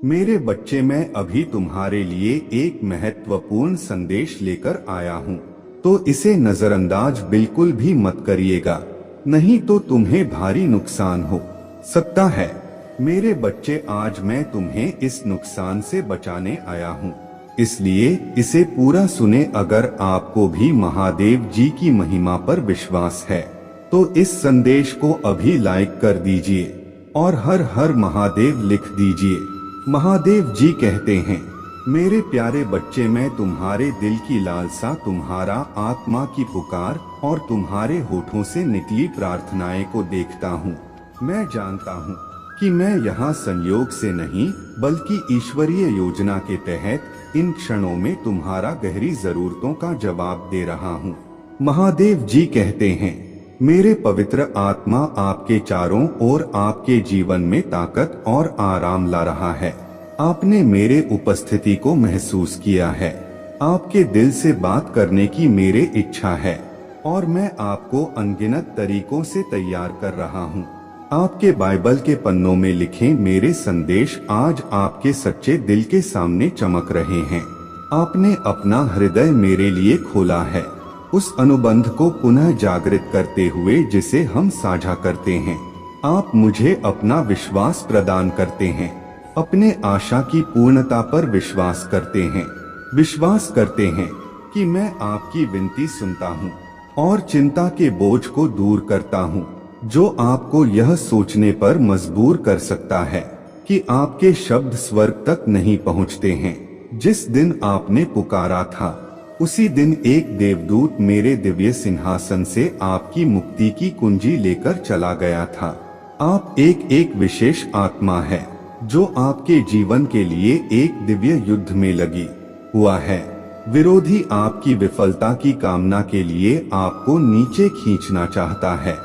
मेरे बच्चे, मैं अभी तुम्हारे लिए एक महत्वपूर्ण संदेश लेकर आया हूँ, तो इसे नजरअंदाज बिल्कुल भी मत करिएगा, नहीं तो तुम्हें भारी नुकसान हो सकता है। मेरे बच्चे, आज मैं तुम्हें इस नुकसान से बचाने आया हूँ, इसलिए इसे पूरा सुने। अगर आपको भी महादेव जी की महिमा पर विश्वास है तो इस संदेश को अभी लाइक कर दीजिए और हर हर महादेव लिख दीजिए। महादेव जी कहते हैं, मेरे प्यारे बच्चे, मैं तुम्हारे दिल की लालसा, तुम्हारा आत्मा की पुकार और तुम्हारे होठों से निकली प्रार्थनाएं को देखता हूँ। मैं जानता हूँ कि मैं यहाँ संयोग से नहीं बल्कि ईश्वरीय योजना के तहत इन क्षणों में तुम्हारा गहरी जरूरतों का जवाब दे रहा हूँ। महादेव जी कहते हैं, मेरे पवित्र आत्मा आपके चारों ओर आपके जीवन में ताकत और आराम ला रहा है। आपने मेरे उपस्थिति को महसूस किया है। आपके दिल से बात करने की मेरी इच्छा है और मैं आपको अनगिनत तरीकों से तैयार कर रहा हूँ। आपके बाइबल के पन्नों में लिखे मेरे संदेश आज आपके सच्चे दिल के सामने चमक रहे हैं। आपने अपना हृदय मेरे लिए खोला है, उस अनुबंध को पुनः जागृत करते हुए जिसे हम साझा करते हैं। आप मुझे अपना विश्वास प्रदान करते हैं, अपने आशा की पूर्णता पर विश्वास करते हैं। विश्वास करते हैं कि मैं आपकी विनती सुनता हूँ और चिंता के बोझ को दूर करता हूँ, जो आपको यह सोचने पर मजबूर कर सकता है कि आपके शब्द स्वर्ग तक नहीं पहुँचते हैं। जिस दिन आपने पुकारा था उसी दिन एक देवदूत मेरे दिव्य सिंहासन से आपकी मुक्ति की कुंजी लेकर चला गया था। आप एक विशेष आत्मा है जो आपके जीवन के लिए एक दिव्य युद्ध में लगी हुआ है। विरोधी आपकी विफलता की कामना के लिए आपको नीचे खींचना चाहता है,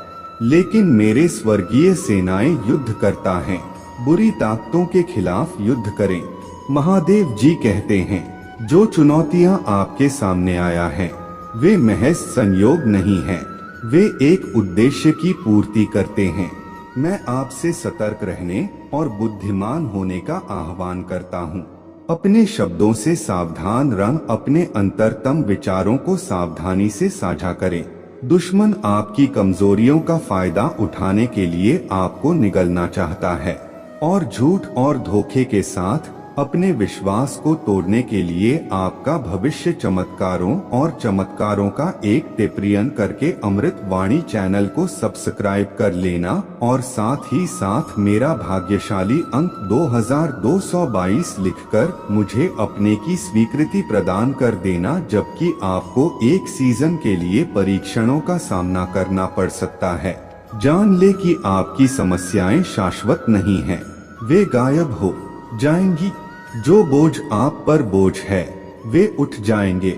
लेकिन मेरे स्वर्गीय सेनाएं युद्ध करता हैं। बुरी ताकतों के खिलाफ युद्ध करें। महादेव जी कहते हैं, जो चुनौतियां आपके सामने आया है वे महज संयोग नहीं हैं, वे एक उद्देश्य की पूर्ति करते हैं। मैं आपसे सतर्क रहने और बुद्धिमान होने का आह्वान करता हूँ। अपने शब्दों से सावधान रहें, अपने अंतरतम विचारों को सावधानी से साझा करें। दुश्मन आपकी कमजोरियों का फायदा उठाने के लिए आपको निगलना चाहता है और झूठ और धोखे के साथ अपने विश्वास को तोड़ने के लिए आपका भविष्य चमत्कारों और चमत्कारों का एक टेप्रियन करके अमृत वाणी चैनल को सब्सक्राइब कर लेना और साथ ही साथ मेरा भाग्यशाली अंक 2222 लिखकर मुझे अपने की स्वीकृति प्रदान कर देना, जबकि आपको एक सीजन के लिए परीक्षणों का सामना करना पड़ सकता है। जान ले कि आपकी समस्याएं शाश्वत नहीं हैं, वे गायब हो जाएंगी। जो बोझ आप पर बोझ है वे उठ जाएंगे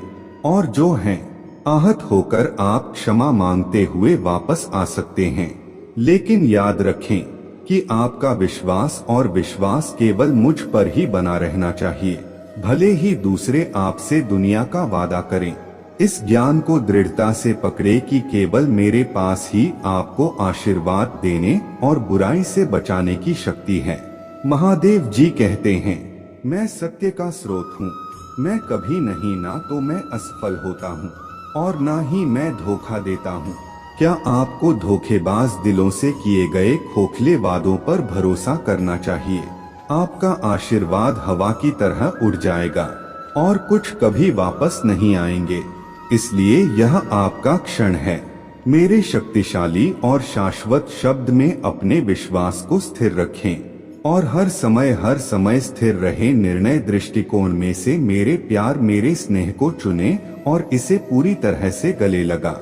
और जो हैं आहत होकर आप क्षमा मांगते हुए वापस आ सकते हैं। लेकिन याद रखें कि आपका विश्वास और विश्वास केवल मुझ पर ही बना रहना चाहिए, भले ही दूसरे आपसे दुनिया का वादा करें। इस ज्ञान को दृढ़ता से पकड़े कि केवल मेरे पास ही आपको आशीर्वाद देने और बुराई से बचाने की शक्ति है। महादेव जी कहते हैं, मैं सत्य का स्रोत हूँ। मैं कभी नहीं ना तो मैं असफल होता हूँ और ना ही मैं धोखा देता हूँ। क्या आपको धोखेबाज दिलों से किए गए खोखले वादों पर भरोसा करना चाहिए? आपका आशीर्वाद हवा की तरह उड़ जाएगा और कुछ कभी वापस नहीं आएंगे, इसलिए यह आपका क्षण है। मेरे शक्तिशाली और शाश्वत शब्द में अपने विश्वास को स्थिर रखें और हर समय स्थिर रहे निर्णय दृष्टिकोण में से मेरे प्यार, मेरे स्नेह को चुने और इसे पूरी तरह से गले लगा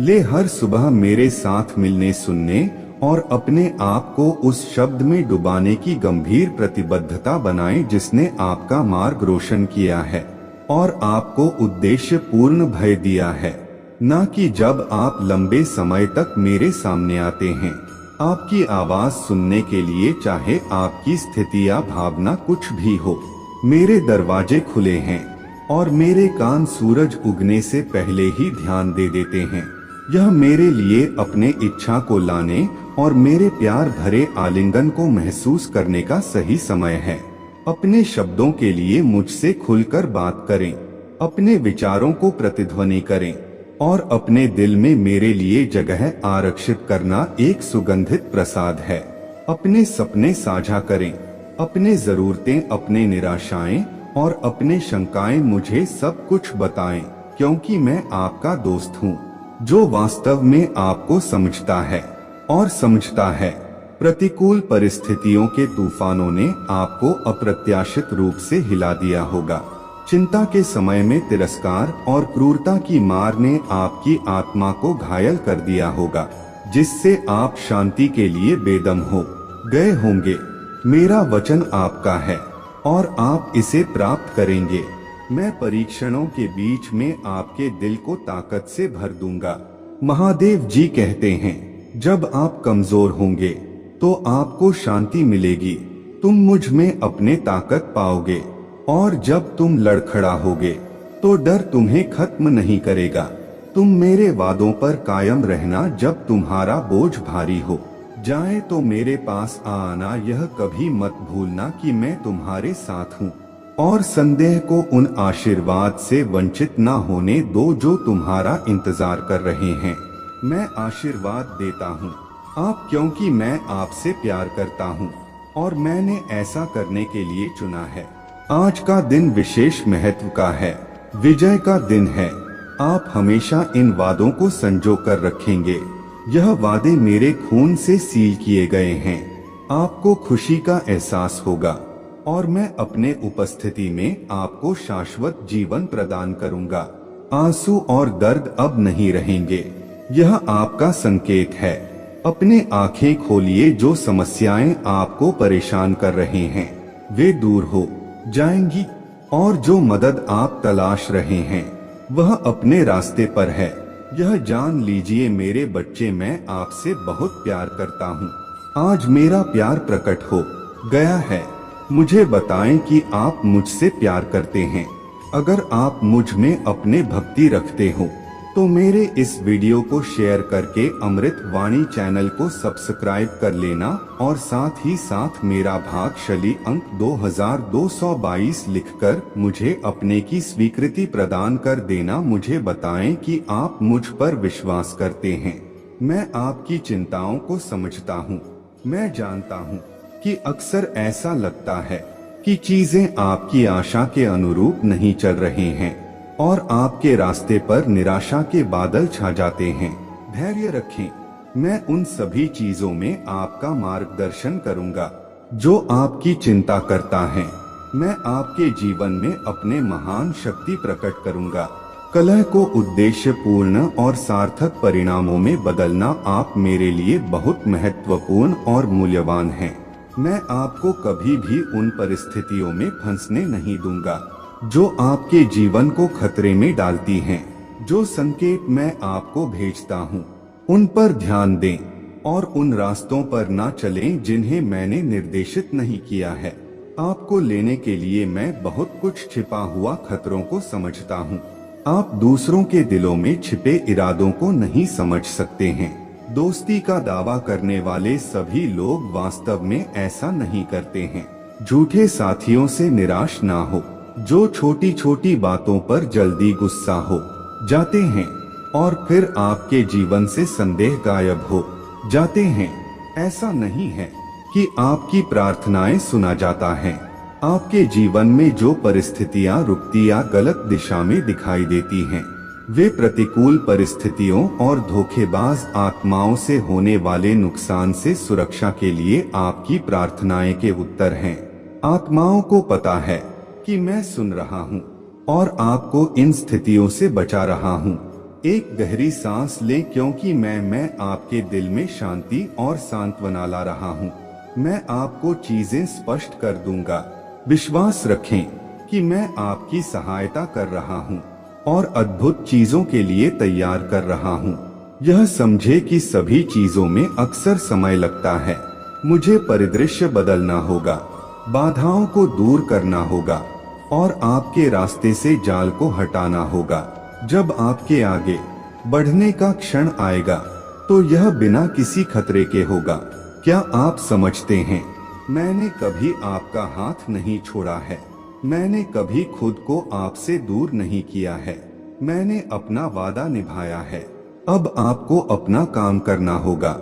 ले। हर सुबह मेरे साथ मिलने, सुनने और अपने आप को उस शब्द में डुबाने की गंभीर प्रतिबद्धता बनाएं जिसने आपका मार्ग रोशन किया है और आपको उद्देश्य पूर्ण भय दिया है। न कि जब आप लंबे समय तक मेरे सामने आते हैं आपकी आवाज सुनने के लिए, चाहे आपकी स्थिति या भावना कुछ भी हो। मेरे दरवाजे खुले हैं और मेरे कान सूरज उगने से पहले ही ध्यान दे देते हैं। यह मेरे लिए अपने इच्छा को लाने और मेरे प्यार भरे आलिंगन को महसूस करने का सही समय है। अपने शब्दों के लिए मुझसे खुलकर बात करें, अपने विचारों को प्रतिध्वनि करें और अपने दिल में मेरे लिए जगह आरक्षित करना एक सुगंधित प्रसाद है। अपने सपने साझा करें, अपने जरूरतें, अपने निराशाएं और अपने शंकाएं मुझे सब कुछ बताएं, क्योंकि मैं आपका दोस्त हूँ जो वास्तव में आपको समझता है और समझता है। प्रतिकूल परिस्थितियों के तूफानों ने आपको अप्रत्याशित रूप से हिला दिया होगा। चिंता के समय में तिरस्कार और क्रूरता की मार ने आपकी आत्मा को घायल कर दिया होगा, जिससे आप शांति के लिए बेदम हो गए होंगे। मेरा वचन आपका है और आप इसे प्राप्त करेंगे। मैं परीक्षणों के बीच में आपके दिल को ताकत से भर दूंगा। महादेव जी कहते हैं, जब आप कमजोर होंगे तो आपको शांति मिलेगी। तुम मुझ में अपने ताकत पाओगे और जब तुम लड़खड़ाओगे तो डर तुम्हें खत्म नहीं करेगा। तुम मेरे वादों पर कायम रहना। जब तुम्हारा बोझ भारी हो जाए तो मेरे पास आना। यह कभी मत भूलना कि मैं तुम्हारे साथ हूँ और संदेह को उन आशीर्वाद से वंचित न होने दो जो तुम्हारा इंतजार कर रहे हैं। मैं आशीर्वाद देता हूँ आप, क्योंकि मैं आपसे प्यार करता हूँ और मैंने ऐसा करने के लिए चुना है। आज का दिन विशेष महत्व का है, विजय का दिन है। आप हमेशा इन वादों को संजो कर रखेंगे। यह वादे मेरे खून से सील किए गए हैं। आपको खुशी का एहसास होगा और मैं अपने उपस्थिति में आपको शाश्वत जीवन प्रदान करूंगा। आंसू और दर्द अब नहीं रहेंगे। यह आपका संकेत है। अपने आंखें खोलिए। जो समस्याएं आपको परेशान कर रहे हैं वे दूर हो जाएंगी और जो मदद आप तलाश रहे हैं वह अपने रास्ते पर है। यह जान लीजिए मेरे बच्चे, मैं आपसे बहुत प्यार करता हूँ। आज मेरा प्यार प्रकट हो गया है। मुझे बताएं कि आप मुझसे प्यार करते हैं। अगर आप मुझ में अपने भक्ति रखते हो तो मेरे इस वीडियो को शेयर करके अमृत वाणी चैनल को सब्सक्राइब कर लेना और साथ ही साथ मेरा भाग्यशाली अंक 2222 लिखकर मुझे अपने की स्वीकृति प्रदान कर देना। मुझे बताएं कि आप मुझ पर विश्वास करते हैं। मैं आपकी चिंताओं को समझता हूँ। मैं जानता हूँ कि अक्सर ऐसा लगता है कि चीजें आपकी आशा के अनुरूप नहीं चल रही हैं और आपके रास्ते पर निराशा के बादल छा जाते हैं। धैर्य रखें, मैं उन सभी चीजों में आपका मार्गदर्शन करूंगा जो आपकी चिंता करता है। मैं आपके जीवन में अपने महान शक्ति प्रकट करूंगा। कलह को उद्देश्यपूर्ण और सार्थक परिणामों में बदलना आप मेरे लिए बहुत महत्वपूर्ण और मूल्यवान हैं। मैं आपको कभी भी उन परिस्थितियों में फंसने नहीं दूंगा जो आपके जीवन को खतरे में डालती हैं। जो संकेत मैं आपको भेजता हूँ उन पर ध्यान दें और उन रास्तों पर ना चलें जिन्हें मैंने निर्देशित नहीं किया है। आपको लेने के लिए मैं बहुत कुछ छिपा हुआ खतरों को समझता हूँ। आप दूसरों के दिलों में छिपे इरादों को नहीं समझ सकते हैं। दोस्ती का दावा करने वाले सभी लोग वास्तव में ऐसा नहीं करते हैं। झूठे साथियों से निराश ना हो जो छोटी छोटी बातों पर जल्दी गुस्सा हो जाते हैं और फिर आपके जीवन से संदेह गायब हो जाते हैं। ऐसा नहीं है कि आपकी प्रार्थनाएं सुना जाता है। आपके जीवन में जो परिस्थितियां रुकती या गलत दिशा में दिखाई देती हैं, वे प्रतिकूल परिस्थितियों और धोखेबाज आत्माओं से होने वाले नुकसान से सुरक्षा के लिए आपकी प्रार्थनाएं के उत्तर हैं। आत्माओं को पता है कि मैं सुन रहा हूँ और आपको इन स्थितियों से बचा रहा हूँ। एक गहरी सांस लें, क्योंकि मैं आपके दिल में शांति और सांत्वना ला रहा हूँ। मैं आपको चीजें स्पष्ट कर दूंगा। विश्वास रखें कि मैं आपकी सहायता कर रहा हूँ और अद्भुत चीजों के लिए तैयार कर रहा हूँ। यह समझे कि सभी चीजों में अक्सर समय लगता है। मुझे परिदृश्य बदलना होगा, बाधाओं को दूर करना होगा और आपके रास्ते से जाल को हटाना होगा। जब आपके आगे बढ़ने का क्षण आएगा तो यह बिना किसी खतरे के होगा। क्या आप समझते हैं मैंने कभी आपका हाथ नहीं छोड़ा है। मैंने कभी खुद को आपसे दूर नहीं किया है। मैंने अपना वादा निभाया है। अब आपको अपना काम करना होगा।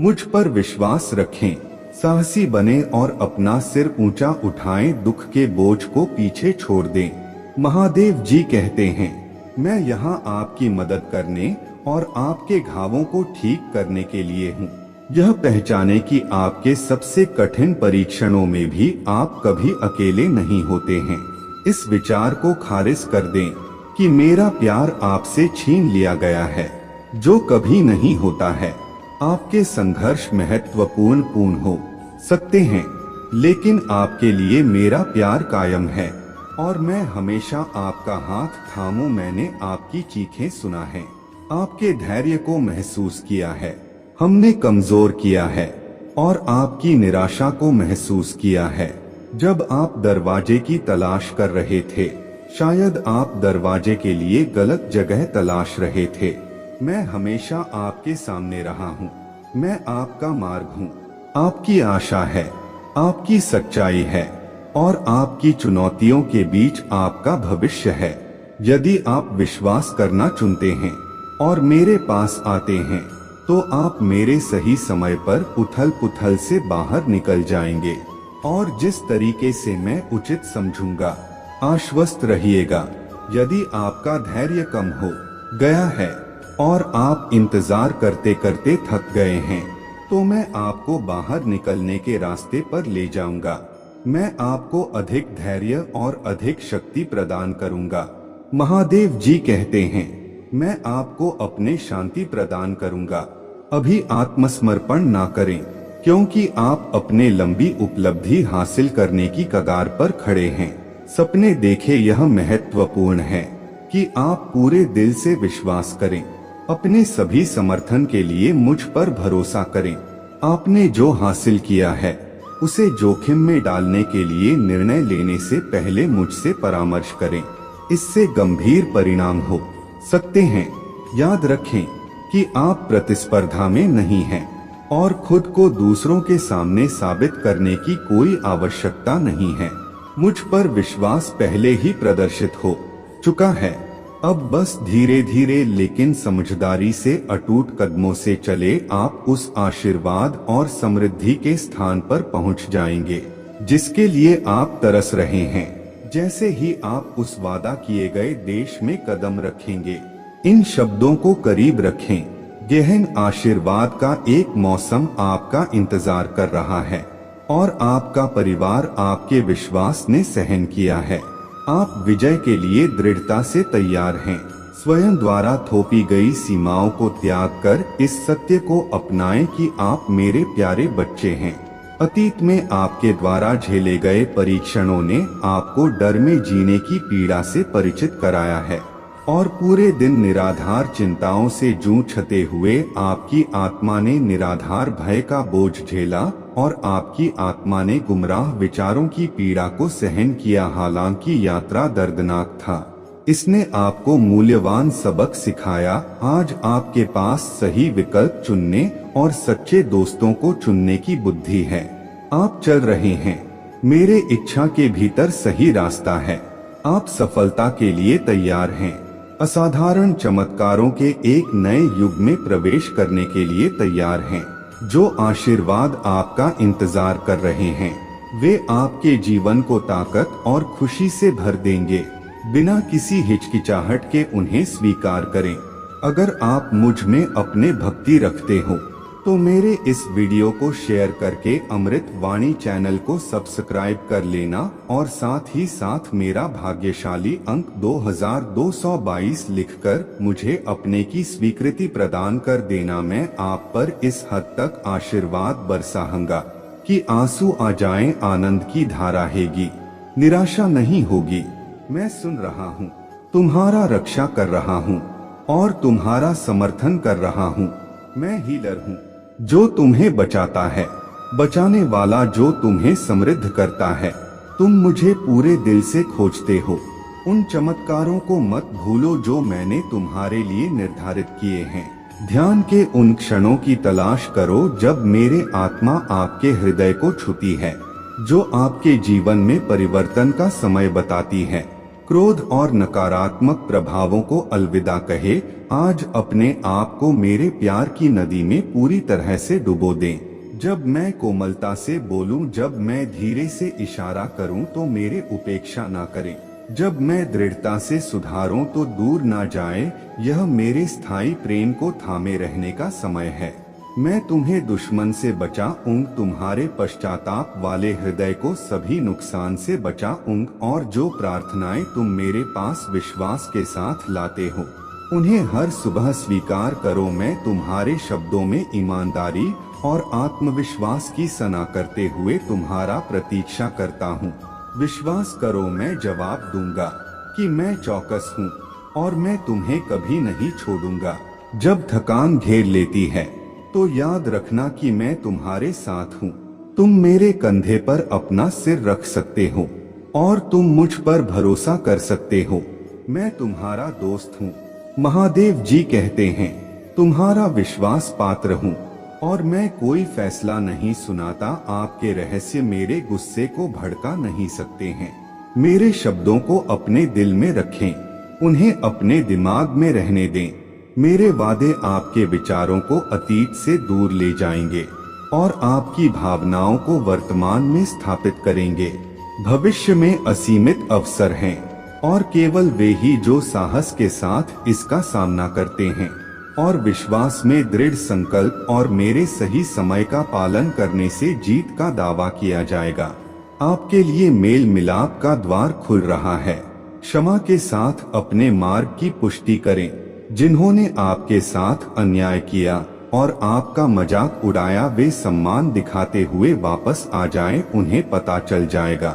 मुझ पर विश्वास रखें, साहसी बने और अपना सिर ऊंचा उठाएं, दुख के बोझ को पीछे छोड़ दें। महादेव जी कहते हैं, मैं यहाँ आपकी मदद करने और आपके घावों को ठीक करने के लिए हूँ। यह पहचाने कि आपके सबसे कठिन परीक्षणों में भी आप कभी अकेले नहीं होते हैं। इस विचार को खारिज कर दें कि मेरा प्यार आपसे छीन लिया गया है, जो कभी नहीं होता है। आपके संघर्ष महत्वपूर्ण हो सकते हैं, लेकिन आपके लिए मेरा प्यार कायम है और मैं हमेशा आपका हाथ थामूं। मैंने आपकी चीखें सुना है, आपके धैर्य को महसूस किया है। हमने कमजोर किया है और आपकी निराशा को महसूस किया है। जब आप दरवाजे की तलाश कर रहे थे, शायद आप दरवाजे के लिए गलत जगह तलाश रहे थे। मैं हमेशा आपके सामने रहा हूँ। मैं आपका मार्ग हूँ, आपकी आशा है, आपकी सच्चाई है और आपकी चुनौतियों के बीच आपका भविष्य है। यदि आप विश्वास करना चुनते हैं और मेरे पास आते हैं, तो आप मेरे सही समय पर उथल पुथल से बाहर निकल जाएंगे और जिस तरीके से मैं उचित समझूंगा। आश्वस्त रहिएगा, यदि आपका धैर्य कम हो गया है और आप इंतजार करते करते थक गए हैं, तो मैं आपको बाहर निकलने के रास्ते पर ले जाऊंगा। मैं आपको अधिक धैर्य और अधिक शक्ति प्रदान करूंगा। महादेव जी कहते हैं, मैं आपको अपने शांति प्रदान करूंगा। अभी आत्मसमर्पण ना करें, क्योंकि आप अपने लंबी उपलब्धि हासिल करने की कगार पर खड़े हैं। सपने देखे, यह महत्वपूर्ण है कि आप पूरे दिल से विश्वास करें। अपने सभी समर्थन के लिए मुझ पर भरोसा करें। आपने जो हासिल किया है, उसे जोखिम में डालने के लिए निर्णय लेने से पहले मुझसे परामर्श करें। इससे गंभीर परिणाम हो सकते हैं। याद रखें कि आप प्रतिस्पर्धा में नहीं हैं और खुद को दूसरों के सामने साबित करने की कोई आवश्यकता नहीं है। मुझ पर विश्वास पहले ही प्रदर्शित हो चुका है। अब बस धीरे धीरे लेकिन समझदारी से अटूट कदमों से चले, आप उस आशीर्वाद और समृद्धि के स्थान पर पहुंच जाएंगे जिसके लिए आप तरस रहे हैं। जैसे ही आप उस वादा किए गए देश में कदम रखेंगे, इन शब्दों को करीब रखें, गहन आशीर्वाद का एक मौसम आपका इंतजार कर रहा है और आपका परिवार आपके विश्वास ने सहन किया है। आप विजय के लिए दृढ़ता से तैयार हैं। स्वयं द्वारा थोपी गई सीमाओं को त्याग कर इस सत्य को अपनाएं कि आप मेरे प्यारे बच्चे हैं। अतीत में आपके द्वारा झेले गए परीक्षणों ने आपको डर में जीने की पीड़ा से परिचित कराया है और पूरे दिन निराधार चिंताओं से जूझते हुए आपकी आत्मा ने निराधार भय का बोझ झेला और आपकी आत्मा ने गुमराह विचारों की पीड़ा को सहन किया। हालांकि यात्रा दर्दनाक था, इसने आपको मूल्यवान सबक सिखाया। आज आपके पास सही विकल्प चुनने और सच्चे दोस्तों को चुनने की बुद्धि है। आप चल रहे हैं, मेरे इच्छा के भीतर सही रास्ता है। आप सफलता के लिए तैयार हैं। असाधारण चमत्कारों के एक नए युग में प्रवेश करने के लिए तैयार हैं। जो आशीर्वाद आपका इंतजार कर रहे हैं, वे आपके जीवन को ताकत और खुशी से भर देंगे। बिना किसी हिचकिचाहट के उन्हें स्वीकार करें। अगर आप मुझ में अपने भक्ति रखते हो तो मेरे इस वीडियो को शेयर करके अमृत वाणी चैनल को सब्सक्राइब कर लेना और साथ ही साथ मेरा भाग्यशाली अंक 2222 लिखकर मुझे अपने की स्वीकृति प्रदान कर देना। मैं आप पर इस हद तक आशीर्वाद बरसाऊंगा कि आंसू आ जाएं, आनंद की धारा रहेगी, निराशा नहीं होगी। मैं सुन रहा हूँ, तुम्हारा रक्षा कर रहा हूँ और तुम्हारा समर्थन कर रहा हूँ। मैं हीलर हूँ जो तुम्हें बचाता है, बचाने वाला जो तुम्हें समृद्ध करता है। तुम मुझे पूरे दिल से खोजते हो। उन चमत्कारों को मत भूलो जो मैंने तुम्हारे लिए निर्धारित किए हैं। ध्यान के उन क्षणों की तलाश करो जब मेरे आत्मा आपके हृदय को छूती है। जो आपके जीवन में परिवर्तन का समय बताती है। क्रोध और नकारात्मक प्रभावों को अलविदा कहे। आज अपने आप को मेरे प्यार की नदी में पूरी तरह से डुबो दें। जब मैं कोमलता से बोलूं, जब मैं धीरे से इशारा करूं तो मेरे उपेक्षा ना करें। जब मैं दृढ़ता से सुधारूं तो दूर ना जाए। यह मेरे स्थायी प्रेम को थामे रहने का समय है। मैं तुम्हें दुश्मन से बचाऊंग, तुम्हारे पश्चाताप वाले हृदय को सभी नुकसान से बचाऊंग, और जो प्रार्थनाएं तुम मेरे पास विश्वास के साथ लाते हो उन्हें हर सुबह स्वीकार करो। मैं तुम्हारे शब्दों में ईमानदारी और आत्मविश्वास की सना करते हुए तुम्हारा प्रतीक्षा करता हूँ। विश्वास करो, मैं जवाब दूंगा कि मैं चौकस हूँ और मैं तुम्हें कभी नहीं छोड़ूंगा। जब थकान घेर लेती है तो याद रखना कि मैं तुम्हारे साथ हूँ। तुम मेरे कंधे पर अपना सिर रख सकते हो और तुम मुझ पर भरोसा कर सकते हो। मैं तुम्हारा दोस्त हूँ। महादेव जी कहते हैं, तुम्हारा विश्वास पात्र हूँ और मैं कोई फैसला नहीं सुनाता। आपके रहस्य मेरे गुस्से को भड़का नहीं सकते हैं। मेरे शब्दों को अपने दिल में रखें, उन्हें अपने दिमाग में रहने दें। मेरे वादे आपके विचारों को अतीत से दूर ले जाएंगे और आपकी भावनाओं को वर्तमान में स्थापित करेंगे। भविष्य में असीमित अवसर हैं और केवल वे ही जो साहस के साथ इसका सामना करते हैं और विश्वास में दृढ़ संकल्प और मेरे सही समय का पालन करने से जीत का दावा किया जाएगा। आपके लिए मेल मिलाप का द्वार खुल रहा है। क्षमा के साथ अपने मार्ग की पुष्टि करें। जिन्होंने आपके साथ अन्याय किया और आपका मजाक उड़ाया, वे सम्मान दिखाते हुए वापस आ जाएं। उन्हें पता चल जाएगा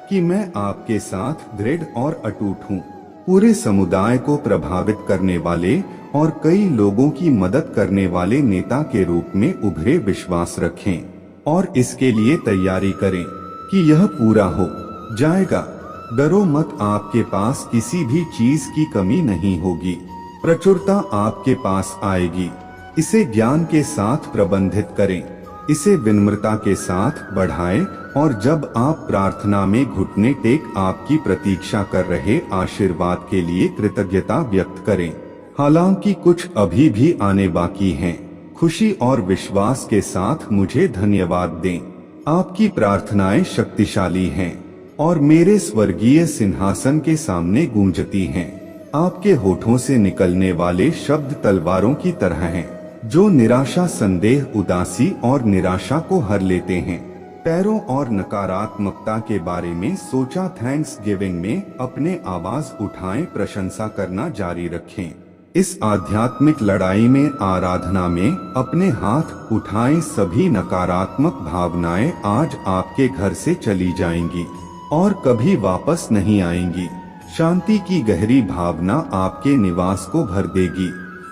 कि मैं आपके साथ दृढ़ और अटूट हूँ। पूरे समुदाय को प्रभावित करने वाले और कई लोगों की मदद करने वाले नेता के रूप में उभरे। विश्वास रखें और इसके लिए तैयारी करें कि यह पूरा हो जाएगा। डरो मत, आपके पास किसी भी चीज की कमी नहीं होगी। प्रचुरता आपके पास आएगी। इसे ज्ञान के साथ प्रबंधित करें, इसे विनम्रता के साथ बढ़ाएं और जब आप प्रार्थना में घुटने टेक आपकी प्रतीक्षा कर रहे आशीर्वाद के लिए कृतज्ञता व्यक्त करें। हालांकि कुछ अभी भी आने बाकी हैं। खुशी और विश्वास के साथ मुझे धन्यवाद दें। आपकी प्रार्थनाएं शक्तिशाली हैं और मेरे स्वर्गीय सिंहासन के सामने गूंजती हैं। आपके होठों से निकलने वाले शब्द तलवारों की तरह हैं, जो निराशा, संदेह, उदासी और निराशा को हर लेते हैं। पैरों और नकारात्मकता के बारे में सोचा। थैंक्स गिविंग में अपने आवाज उठाएं, प्रशंसा करना जारी रखें। इस आध्यात्मिक लड़ाई में, आराधना में अपने हाथ उठाएं। सभी नकारात्मक भावनाएं आज आपके घर से चली जाएंगी और कभी वापस नहीं आएंगी। शांति की गहरी भावना आपके निवास को भर देगी।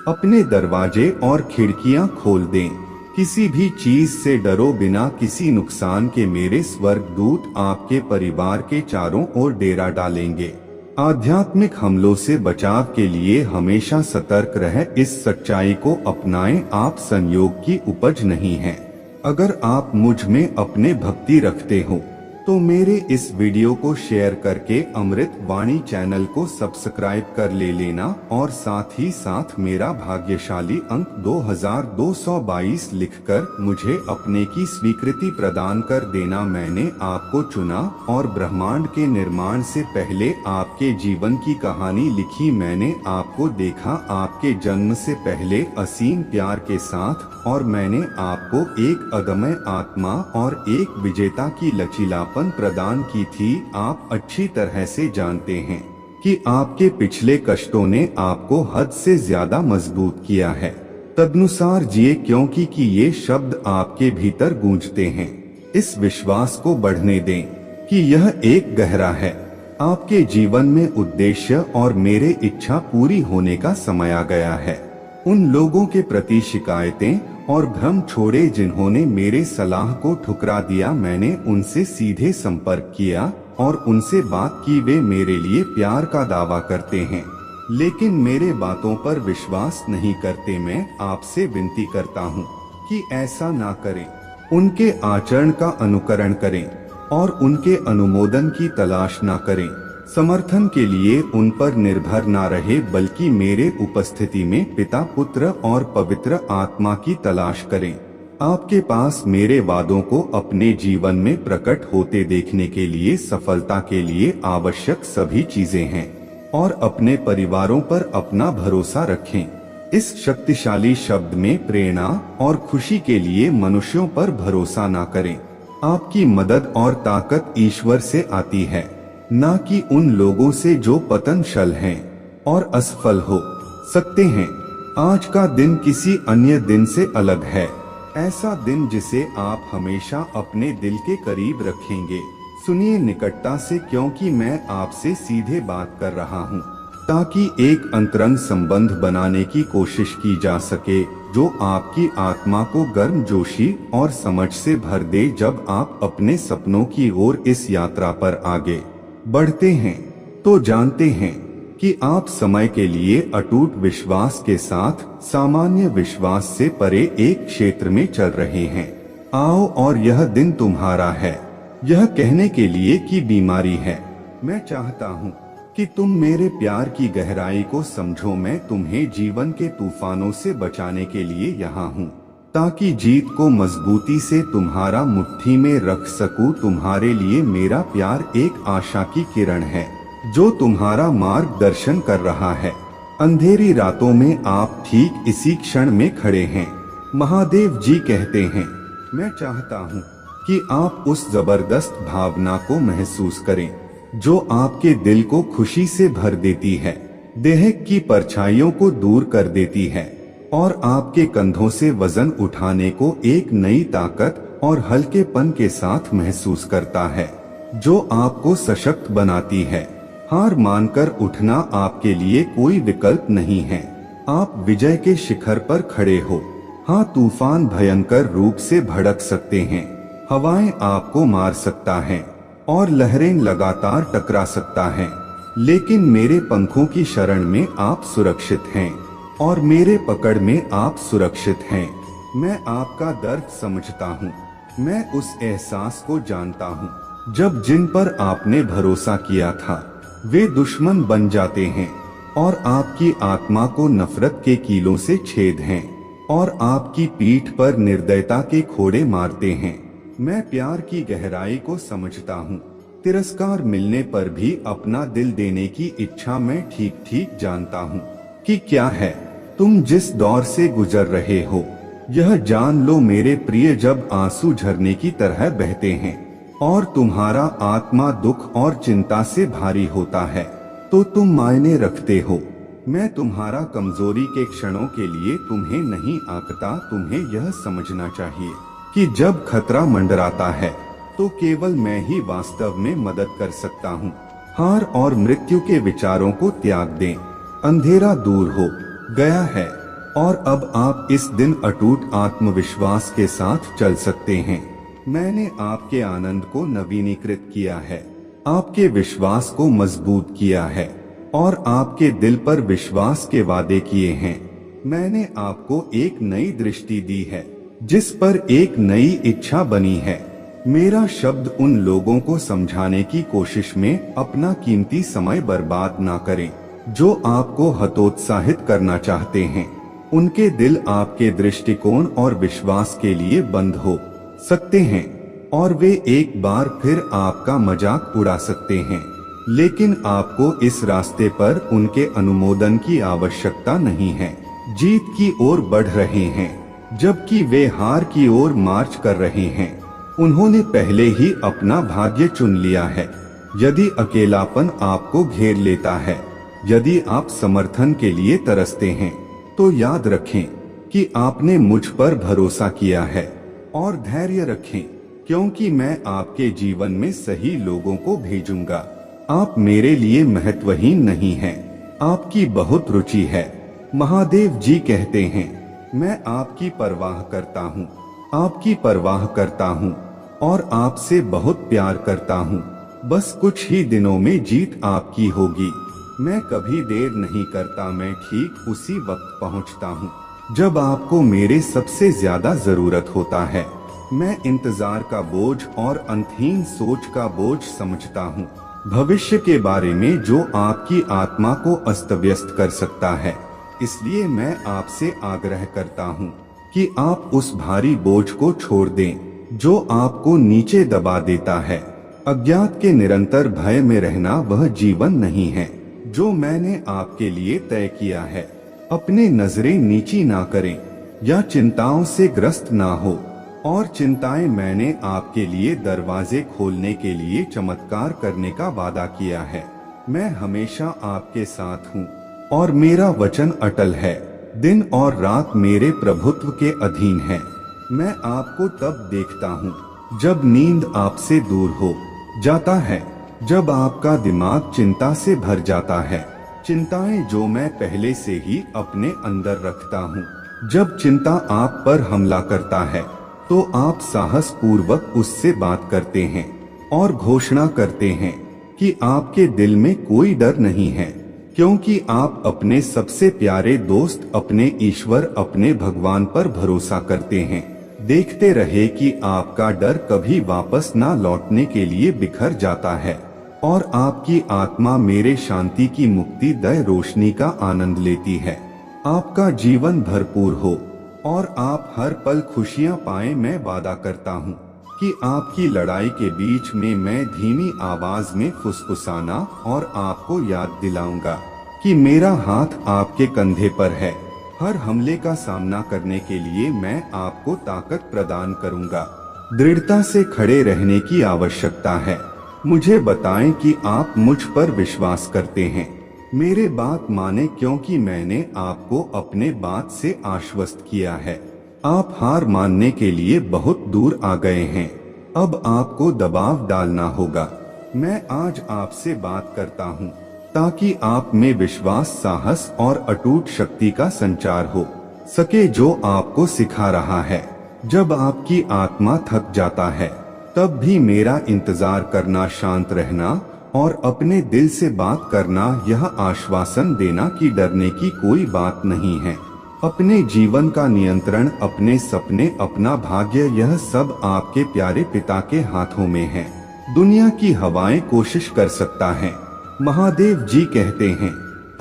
अपने दरवाजे और खिड़कियां खोल दें। किसी भी चीज से डरो बिना किसी नुकसान के। मेरे स्वर्गदूत आपके परिवार के चारों ओर डेरा डालेंगे। आध्यात्मिक हमलों से बचाव के लिए हमेशा सतर्क रहे। इस सच्चाई को अपनाएं, आप संयोग की उपज नहीं हैं। अगर आप मुझ में अपने भक्ति रखते हो तो मेरे इस वीडियो को शेयर करके अमृत वाणी चैनल को सब्सक्राइब कर लेना और साथ ही साथ मेरा भाग्यशाली अंक 2222 लिखकर मुझे अपने की स्वीकृति प्रदान कर देना। मैंने आपको चुना और ब्रह्मांड के निर्माण से पहले आपके जीवन की कहानी लिखी। मैंने आपको देखा आपके जन्म से पहले असीम प्यार के साथ और मैंने आपको एक अगम्य आत्मा और एक विजेता की लचीलापन प्रदान की थी। आप अच्छी तरह से जानते हैं कि आपके पिछले कष्टों ने आपको हद से ज्यादा मजबूत किया है। तदनुसार जिए, क्योंकि कि ये शब्द आपके भीतर गूंजते हैं। इस विश्वास को बढ़ने दें कि यह एक गहरा है। आपके जीवन में उद्देश्य और मेरे इच्छा पूरी होने का समय आ गया है। उन लोगों के प्रति शिकायतें और भ्रम छोड़े जिन्होंने मेरे सलाह को ठुकरा दिया। मैंने उनसे सीधे संपर्क किया और उनसे बात की। वे मेरे लिए प्यार का दावा करते हैं लेकिन मेरे बातों पर विश्वास नहीं करते। मैं आपसे विनती करता हूँ कि ऐसा ना करें। उनके आचरण का अनुकरण करें और उनके अनुमोदन की तलाश ना करें। समर्थन के लिए उन पर निर्भर ना रहे, बल्कि मेरे उपस्थिति में पिता, पुत्र और पवित्र आत्मा की तलाश करें। आपके पास मेरे वादों को अपने जीवन में प्रकट होते देखने के लिए सफलता के लिए आवश्यक सभी चीजें हैं, और अपने परिवारों पर अपना भरोसा रखें। इस शक्तिशाली शब्द में प्रेरणा और खुशी के लिए मनुष्यों पर भरोसा ना करें। आपकी मदद और ताकत ईश्वर से आती है, ना कि उन लोगों से जो पतनशील हैं और असफल हो सकते हैं। आज का दिन किसी अन्य दिन से अलग है, ऐसा दिन जिसे आप हमेशा अपने दिल के करीब रखेंगे। सुनिए निकटता से, क्योंकि मैं आपसे सीधे बात कर रहा हूँ, ताकि एक अंतरंग संबंध बनाने की कोशिश की जा सके जो आपकी आत्मा को गर्मजोशी और समझ से भर दे। जब आप अपने सपनों की ओर इस यात्रा पर आगे बढ़ते हैं तो जानते हैं कि आप समय के लिए अटूट विश्वास के साथ सामान्य विश्वास से परे एक क्षेत्र में चल रहे हैं। आओ, और यह दिन तुम्हारा है यह कहने के लिए कि बीमारी है। मैं चाहता हूँ कि तुम मेरे प्यार की गहराई को समझो। मैं तुम्हें जीवन के तूफानों से बचाने के लिए यहाँ हूँ, ताकि जीत को मजबूती से तुम्हारा मुट्ठी में रख सकूं। तुम्हारे लिए मेरा प्यार एक आशा की किरण है जो तुम्हारा मार्गदर्शन कर रहा है। अंधेरी रातों में आप ठीक इसी क्षण में खड़े हैं। महादेव जी कहते हैं, मैं चाहता हूँ कि आप उस जबरदस्त भावना को महसूस करें जो आपके दिल को खुशी से भर देती है, देह की परछाइयों को दूर कर देती है और आपके कंधों से वजन उठाने को एक नई ताकत और हल्केपन के साथ महसूस करता है, जो आपको सशक्त बनाती है। हार मानकर उठना आपके लिए कोई विकल्प नहीं है। आप विजय के शिखर पर खड़े हो। हाँ, तूफान भयंकर रूप से भड़क सकते हैं, हवाएं आपको मार सकता है और लहरें लगातार टकरा सकता है, लेकिन मेरे पंखों की शरण में आप सुरक्षित हैं और मेरे पकड़ में आप सुरक्षित हैं। मैं आपका दर्द समझता हूँ। मैं उस एहसास को जानता हूँ जब जिन पर आपने भरोसा किया था वे दुश्मन बन जाते हैं और आपकी आत्मा को नफरत के कीलों से छेद हैं और आपकी पीठ पर निर्दयता के खोड़े मारते हैं। मैं प्यार की गहराई को समझता हूँ। तिरस्कार मिलने पर भी अपना दिल देने की इच्छा मैं ठीक ठीक जानता हूँ कि क्या है। तुम जिस दौर से गुजर रहे हो यह जान लो मेरे प्रिय, जब आंसू झरने की तरह बहते हैं और तुम्हारा आत्मा दुख और चिंता से भारी होता है तो तुम मायने रखते हो। मैं तुम्हारा कमजोरी के क्षणों के लिए तुम्हें नहीं आंकता। तुम्हें यह समझना चाहिए कि जब खतरा मंडराता है तो केवल मैं ही वास्तव में मदद कर सकता हूँ। हार और मृत्यु के विचारों को त्याग दें। अंधेरा दूर हो गया है और अब आप इस दिन अटूट आत्मविश्वास के साथ चल सकते हैं। मैंने आपके आनंद को नवीनीकृत किया है, आपके विश्वास को मजबूत किया है और आपके दिल पर विश्वास के वादे किए हैं। मैंने आपको एक नई दृष्टि दी है जिस पर एक नई इच्छा बनी है। मेरा शब्द उन लोगों को समझाने की कोशिश में अपना कीमती समय बर्बाद ना करें जो आपको हतोत्साहित करना चाहते हैं। उनके दिल आपके दृष्टिकोण और विश्वास के लिए बंद हो सकते हैं और वे एक बार फिर आपका मजाक उड़ा सकते हैं, लेकिन आपको इस रास्ते पर उनके अनुमोदन की आवश्यकता नहीं है। जीत की ओर बढ़ रहे हैं जबकि वे हार की ओर मार्च कर रहे हैं। उन्होंने पहले ही अपना भाग्य चुन लिया है। यदि अकेलापन आपको घेर लेता है, यदि आप समर्थन के लिए तरसते हैं, तो याद रखें कि आपने मुझ पर भरोसा किया है और धैर्य रखें, क्योंकि मैं आपके जीवन में सही लोगों को भेजूंगा। आप मेरे लिए महत्वहीन नहीं हैं, आपकी बहुत रुचि है। महादेव जी कहते हैं, मैं आपकी परवाह करता हूँ, आपकी परवाह करता हूँ और आपसे बहुत प्यार करता हूँ। बस कुछ ही दिनों में जीत आपकी होगी। मैं कभी देर नहीं करता, मैं ठीक उसी वक्त पहुँचता हूँ जब आपको मेरे सबसे ज्यादा जरूरत होता है। मैं इंतजार का बोझ और अंतहीन सोच का बोझ समझता हूँ। भविष्य के बारे में जो आपकी आत्मा को अस्त व्यस्त कर सकता है। इसलिए मैं आपसे आग्रह करता हूँ कि आप उस भारी बोझ को छोड़ दें जो आपको नीचे दबा देता है। अज्ञात के निरंतर भय में रहना वह जीवन नहीं है जो मैंने आपके लिए तय किया है। अपने नजरें नीची ना करें या चिंताओं से ग्रस्त ना हो। और चिंताएं मैंने आपके लिए दरवाजे खोलने के लिए चमत्कार करने का वादा किया है। मैं हमेशा आपके साथ हूँ और मेरा वचन अटल है। दिन और रात मेरे प्रभुत्व के अधीन है। मैं आपको तब देखता हूँ जब नींद आपसे दूर हो जाता है, जब आपका दिमाग चिंता से भर जाता है। चिंताएं जो मैं पहले से ही अपने अंदर रखता हूँ। जब चिंता आप पर हमला करता है तो आप साहस पूर्वक उससे बात करते हैं और घोषणा करते हैं कि आपके दिल में कोई डर नहीं है, क्योंकि आप अपने सबसे प्यारे दोस्त अपने ईश्वर अपने भगवान पर भरोसा करते हैं। देखते रहे कि आपका डर कभी वापस ना लौटने के लिए बिखर जाता है और आपकी आत्मा मेरे शांति की मुक्ति दय रोशनी का आनंद लेती है। आपका जीवन भरपूर हो और आप हर पल खुशियां पाएं। मैं वादा करता हूं कि आपकी लड़ाई के बीच में मैं धीमी आवाज में फुसफुसाना और आपको याद दिलाऊंगा कि मेरा हाथ आपके कंधे पर है। हर हमले का सामना करने के लिए मैं आपको ताकत प्रदान करूंगा। दृढ़ता से खड़े रहने की आवश्यकता है। मुझे बताएं कि आप मुझ पर विश्वास करते हैं। मेरे बात माने, क्योंकि मैंने आपको अपने बात से आश्वस्त किया है। आप हार मानने के लिए बहुत दूर आ गए हैं। अब आपको दबाव डालना होगा। मैं आज आपसे बात करता हूँ ताकि आप में विश्वास, साहस और अटूट शक्ति का संचार हो सके जो आपको सिखा रहा है। जब आपकी आत्मा थक जाता है तब भी मेरा इंतजार करना, शांत रहना और अपने दिल से बात करना, यह आश्वासन देना कि डरने की कोई बात नहीं है। अपने जीवन का नियंत्रण, अपने सपने, अपना भाग्य, यह सब आपके प्यारे पिता के हाथों में है। दुनिया की हवाएं कोशिश कर सकता है। महादेव जी कहते हैं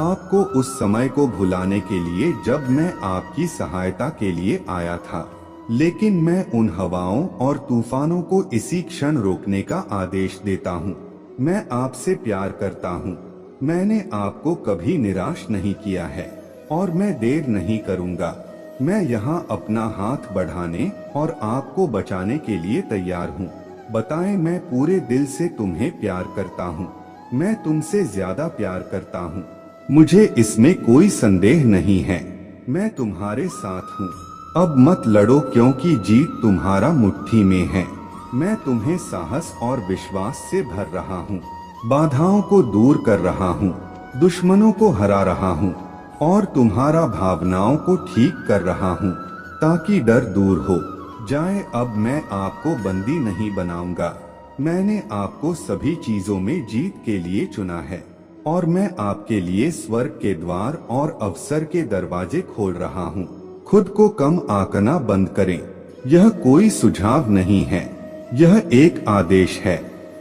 आपको उस समय को भुलाने के लिए जब मैं आपकी सहायता के लिए आया था, लेकिन मैं उन हवाओं और तूफानों को इसी क्षण रोकने का आदेश देता हूँ। मैं आपसे प्यार करता हूँ। मैंने आपको कभी निराश नहीं किया है और मैं देर नहीं करूँगा। मैं यहाँ अपना हाथ बढ़ाने और आपको बचाने के लिए तैयार हूँ। बताएं, मैं पूरे दिल से तुम्हें प्यार करता हूँ। मैं तुमसे ज्यादा प्यार करता हूँ। मुझे इसमें कोई संदेह नहीं है। मैं तुम्हारे साथ हूँ। अब मत लड़ो, क्योंकि जीत तुम्हारा मुट्ठी में है। मैं तुम्हें साहस और विश्वास से भर रहा हूँ। बाधाओं को दूर कर रहा हूँ, दुश्मनों को हरा रहा हूँ और तुम्हारा भावनाओं को ठीक कर रहा हूँ ताकि डर दूर हो जाए। अब मैं आपको बंदी नहीं बनाऊंगा। मैंने आपको सभी चीजों में जीत के लिए चुना है और मैं आपके लिए स्वर्ग के द्वार और अवसर के दरवाजे खोल रहा हूँ। खुद को कम आंकना बंद करें। यह कोई सुझाव नहीं है, यह एक आदेश है।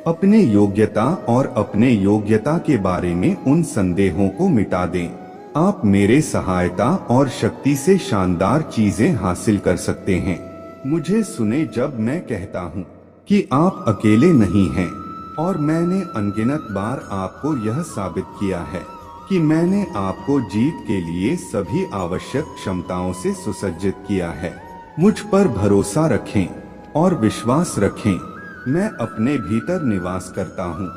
अपने योग्यता और अपने योग्यता के बारे में उन संदेहों को मिटा दें। आप मेरे सहायता और शक्ति से शानदार चीजें हासिल कर सकते हैं। मुझे सुने जब मैं कहता हूँ कि आप अकेले नहीं हैं और मैंने अनगिनत बार आपको यह साबित किया है कि मैंने आपको जीत के लिए सभी आवश्यक क्षमताओं से सुसज्जित किया है। मुझ पर भरोसा रखें और विश्वास रखें। मैं अपने भीतर निवास करता हूँ।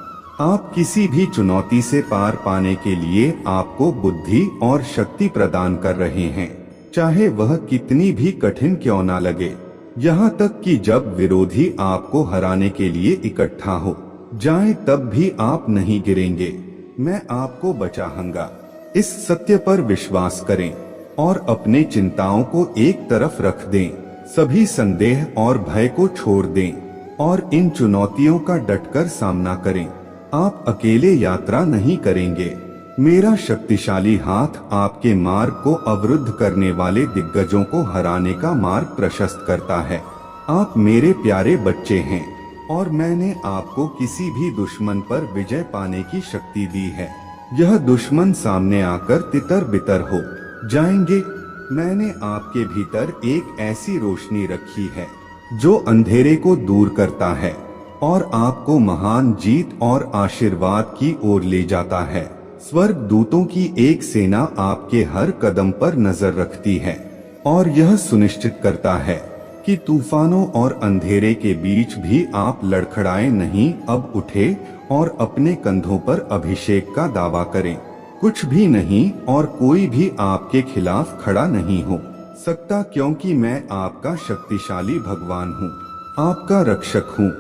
आप किसी भी चुनौती से पार पाने के लिए आपको बुद्धि और शक्ति प्रदान कर रहे हैं, चाहे वह कितनी भी कठिन क्यों ना लगे। यहाँ तक कि जब विरोधी आपको हराने के लिए इकट्ठा हो जाए तब भी आप नहीं गिरेंगे। मैं आपको बचाऊंगा। इस सत्य पर विश्वास करें और अपने चिंताओं को एक तरफ रख दें। सभी संदेह और भय को छोड़ दें और इन चुनौतियों का डटकर सामना करें। आप अकेले यात्रा नहीं करेंगे। मेरा शक्तिशाली हाथ आपके मार्ग को अवरुद्ध करने वाले दिग्गजों को हराने का मार्ग प्रशस्त करता है। आप मेरे प्यारे बच्चे हैं और मैंने आपको किसी भी दुश्मन पर विजय पाने की शक्ति दी है। यह दुश्मन सामने आकर तितर बितर हो जाएंगे। मैंने आपके भीतर एक ऐसी रोशनी रखी है जो अंधेरे को दूर करता है और आपको महान जीत और आशीर्वाद की ओर ले जाता है। स्वर्ग दूतों की एक सेना आपके हर कदम पर नजर रखती है और यह सुनिश्चित करता है कि तूफानों और अंधेरे के बीच भी आप लड़खड़ाए नहीं। अब उठे और अपने कंधों पर अभिषेक का दावा करें। कुछ भी नहीं और कोई भी आपके खिलाफ खड़ा नहीं हो सकता, क्योंकि मैं आपका शक्तिशाली भगवान हूँ, आपका रक्षक हूँ,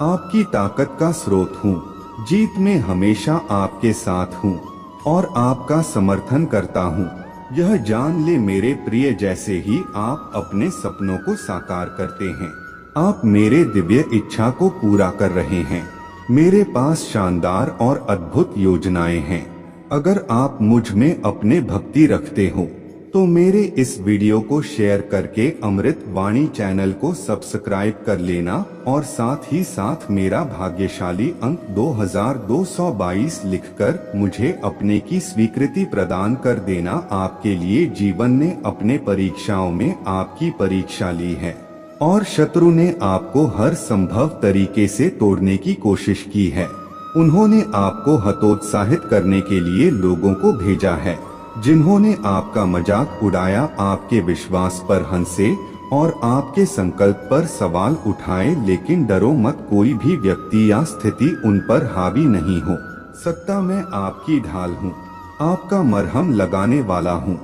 आपकी ताकत का स्रोत हूँ। जीत में हमेशा आपके साथ हूँ और आपका समर्थन करता हूँ। यह जान ले मेरे प्रिय, जैसे ही आप अपने सपनों को साकार करते हैं, आप मेरे दिव्य इच्छा को पूरा कर रहे हैं। मेरे पास शानदार और अद्भुत योजनाएं हैं। अगर आप मुझ में अपने भक्ति रखते हो तो मेरे इस वीडियो को शेयर करके अमृत वाणी चैनल को सब्सक्राइब कर लेना और साथ ही साथ मेरा भाग्यशाली अंक 2222 लिखकर मुझे अपने की स्वीकृति प्रदान कर देना। आपके लिए जीवन ने अपने परीक्षाओं में आपकी परीक्षा ली है और शत्रु ने आपको हर संभव तरीके से तोड़ने की कोशिश की है। उन्होंने आपको हतोत्साहित करने के लिए लोगों को भेजा है, जिन्होंने आपका मजाक उड़ाया, आपके विश्वास पर हंसे और आपके संकल्प पर सवाल उठाए। लेकिन डरो मत, कोई भी व्यक्ति या स्थिति उन पर हावी नहीं हो सकता। मैं आपकी ढाल हूँ, आपका मरहम लगाने वाला हूँ,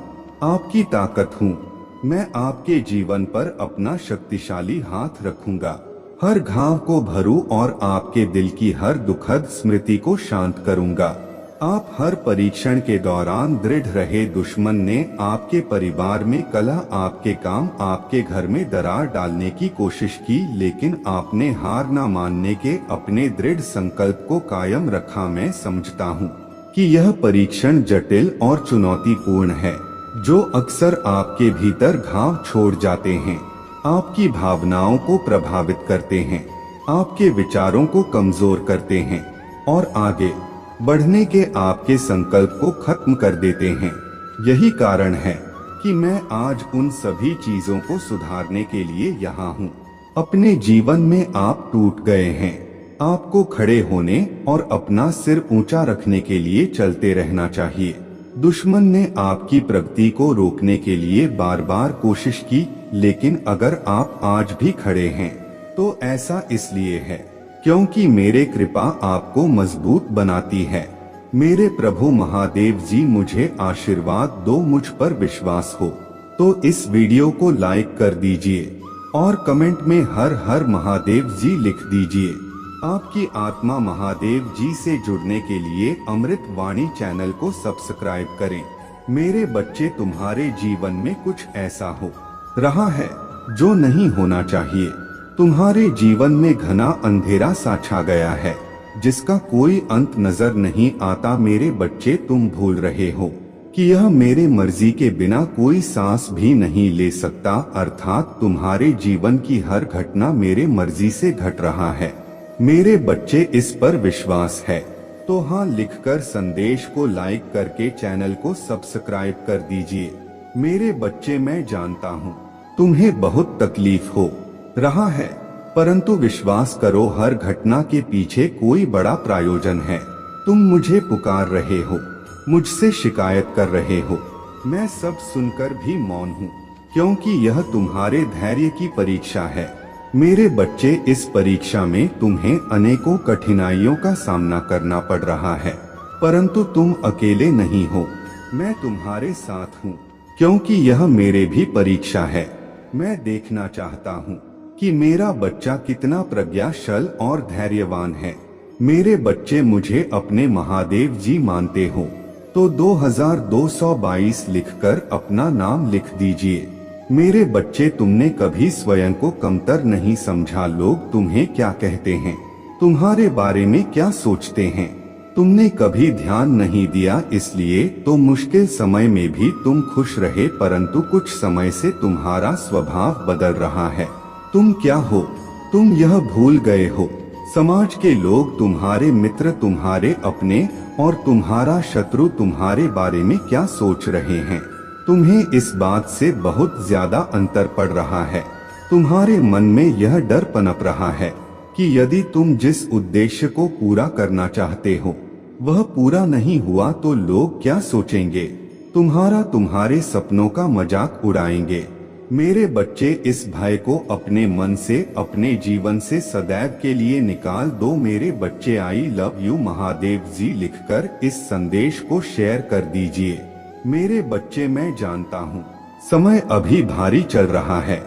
आपकी ताकत हूँ। मैं आपके जीवन पर अपना शक्तिशाली हाथ रखूंगा, हर घाव को भरूं और आपके दिल की हर दुखद स्मृति को शांत करूंगा। आप हर परीक्षण के दौरान दृढ़ रहे। दुश्मन ने आपके परिवार में कलह, आपके काम, आपके घर में दरार डालने की कोशिश की, लेकिन आपने हार न मानने के अपने दृढ़ संकल्प को कायम रखा। मैं समझता हूँ कि यह परीक्षण जटिल और चुनौतीपूर्ण है, जो अक्सर आपके भीतर घाव छोड़ जाते हैं, आपकी भावनाओं को प्रभावित करते हैं, आपके विचारों को कमजोर करते हैं और आगे बढ़ने के आपके संकल्प को खत्म कर देते हैं। यही कारण है कि मैं आज उन सभी चीजों को सुधारने के लिए यहाँ हूँ। अपने जीवन में आप टूट गए हैं, आपको खड़े होने और अपना सिर ऊंचा रखने के लिए चलते रहना चाहिए। दुश्मन ने आपकी प्रगति को रोकने के लिए बार बार कोशिश की, लेकिन अगर आप आज भी खड़े हैं तो ऐसा इसलिए है क्योंकि मेरे कृपा आपको मजबूत बनाती है। मेरे प्रभु महादेव जी मुझे आशीर्वाद दो, मुझ पर विश्वास हो तो इस वीडियो को लाइक कर दीजिए और कमेंट में हर हर महादेव जी लिख दीजिए। आपकी आत्मा महादेव जी से जुड़ने के लिए अमृत वाणी चैनल को सब्सक्राइब करें। मेरे बच्चे, तुम्हारे जीवन में कुछ ऐसा हो रहा है जो नहीं होना चाहिए। तुम्हारे जीवन में घना अंधेरा सा छा गया है, जिसका कोई अंत नजर नहीं आता। मेरे बच्चे, तुम भूल रहे हो कि यह मेरे मर्जी के बिना कोई सांस भी नहीं ले सकता, अर्थात तुम्हारे जीवन की हर घटना मेरे मर्जी से घट रहा है। मेरे बच्चे, इस पर विश्वास है तो हाँ लिखकर संदेश को लाइक करके चैनल को सब्सक्राइब कर दीजिए। मेरे बच्चे, मैं जानता हूँ तुम्हें बहुत तकलीफ हो रहा है, परंतु विश्वास करो, हर घटना के पीछे कोई बड़ा प्रयोजन है। तुम मुझे पुकार रहे हो, मुझसे शिकायत कर रहे हो, मैं सब सुनकर भी मौन हूँ, क्योंकि यह तुम्हारे धैर्य की परीक्षा है। मेरे बच्चे, इस परीक्षा में तुम्हें अनेकों कठिनाइयों का सामना करना पड़ रहा है, परंतु तुम अकेले नहीं हो, मैं तुम्हारे साथ हूँ, क्योंकि यह मेरे भी परीक्षा है। मैं देखना चाहता हूँ कि मेरा बच्चा कितना प्रज्ञाशाली और धैर्यवान है। मेरे बच्चे, मुझे अपने महादेव जी मानते हो तो 2222 लिखकर अपना नाम लिख दीजिए। मेरे बच्चे, तुमने कभी स्वयं को कमतर नहीं समझा। लोग तुम्हें क्या कहते हैं, तुम्हारे बारे में क्या सोचते हैं, तुमने कभी ध्यान नहीं दिया, इसलिए तो मुश्किल समय में भी तुम खुश रहे, परंतु कुछ समय से तुम्हारा स्वभाव बदल रहा है। तुम क्या हो? तुम यह भूल गए हो समाज के लोग तुम्हारे मित्र तुम्हारे अपने और तुम्हारा शत्रु तुम्हारे बारे में क्या सोच रहे हैं। तुम्हें इस बात से बहुत ज्यादा अंतर पड़ रहा है। तुम्हारे मन में यह डर पनप रहा है कि यदि तुम जिस उद्देश्य को पूरा करना चाहते हो वह पूरा नहीं हुआ तो लोग क्या सोचेंगे, तुम्हारे सपनों का मजाक उड़ाएंगे। मेरे बच्चे, इस भय को अपने मन से अपने जीवन से सदैव के लिए निकाल दो। मेरे बच्चे, आई लव यू महादेव जी लिखकर इस संदेश को शेयर कर दीजिए। मेरे बच्चे, मैं जानता हूँ समय अभी भारी चल रहा है,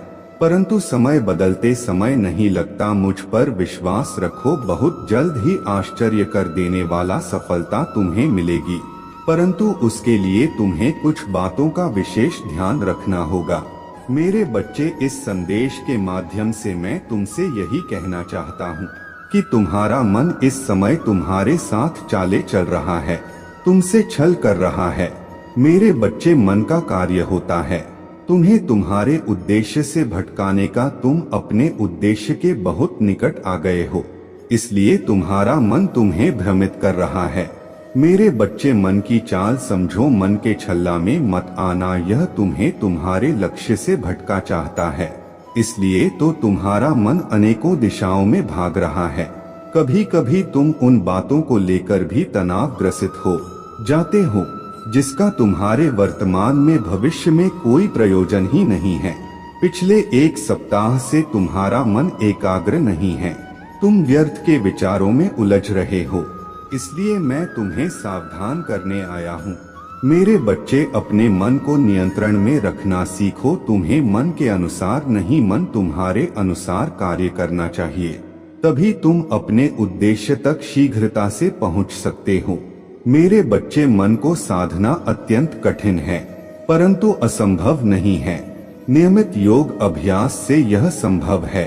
परंतु समय बदलते समय नहीं लगता। मुझ पर विश्वास रखो, बहुत जल्द ही आश्चर्य कर देने वाला सफलता तुम्हें मिलेगी, परंतु उसके लिए तुम्हें कुछ बातों का विशेष ध्यान रखना होगा। मेरे बच्चे, इस संदेश के माध्यम से मैं तुमसे यही कहना चाहता हूँ कि तुम्हारा मन इस समय तुम्हारे साथ चाले चल रहा है, तुमसे छल कर रहा है। मेरे बच्चे, मन का कार्य होता है तुम्हें तुम्हारे उद्देश्य से भटकाने का। तुम अपने उद्देश्य के बहुत निकट आ गए हो, इसलिए तुम्हारा मन तुम्हें भ्रमित कर रहा है। मेरे बच्चे, मन की चाल समझो, मन के छल्ला में मत आना। यह तुम्हें तुम्हारे लक्ष्य से भटका चाहता है, इसलिए तो तुम्हारा मन अनेकों दिशाओं में भाग रहा है। कभी कभी तुम उन बातों को लेकर भी तनाव ग्रसित हो जाते हो जिसका तुम्हारे वर्तमान में भविष्य में कोई प्रयोजन ही नहीं है। पिछले एक सप्ताह से तुम्हारा मन एकाग्र नहीं है, तुम व्यर्थ के विचारों में उलझ रहे हो, इसलिए मैं तुम्हें सावधान करने आया हूँ। मेरे बच्चे, अपने मन को नियंत्रण में रखना सीखो। तुम्हें मन के अनुसार नहीं, मन तुम्हारे अनुसार कार्य करना चाहिए, तभी तुम अपने उद्देश्य तक शीघ्रता से पहुँच सकते हो। मेरे बच्चे, मन को साधना अत्यंत कठिन है, परंतु असंभव नहीं है। नियमित योग अभ्यास से यह संभव है।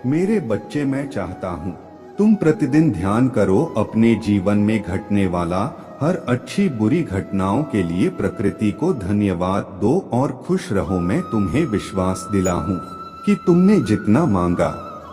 मेरे बच्चे, मैं चाहता हूँ तुम प्रतिदिन ध्यान करो, अपने जीवन में घटने वाला हर अच्छी बुरी घटनाओं के लिए प्रकृति को धन्यवाद दो और खुश रहो। मैं तुम्हें विश्वास दिलाऊं कि तुमने जितना मांगा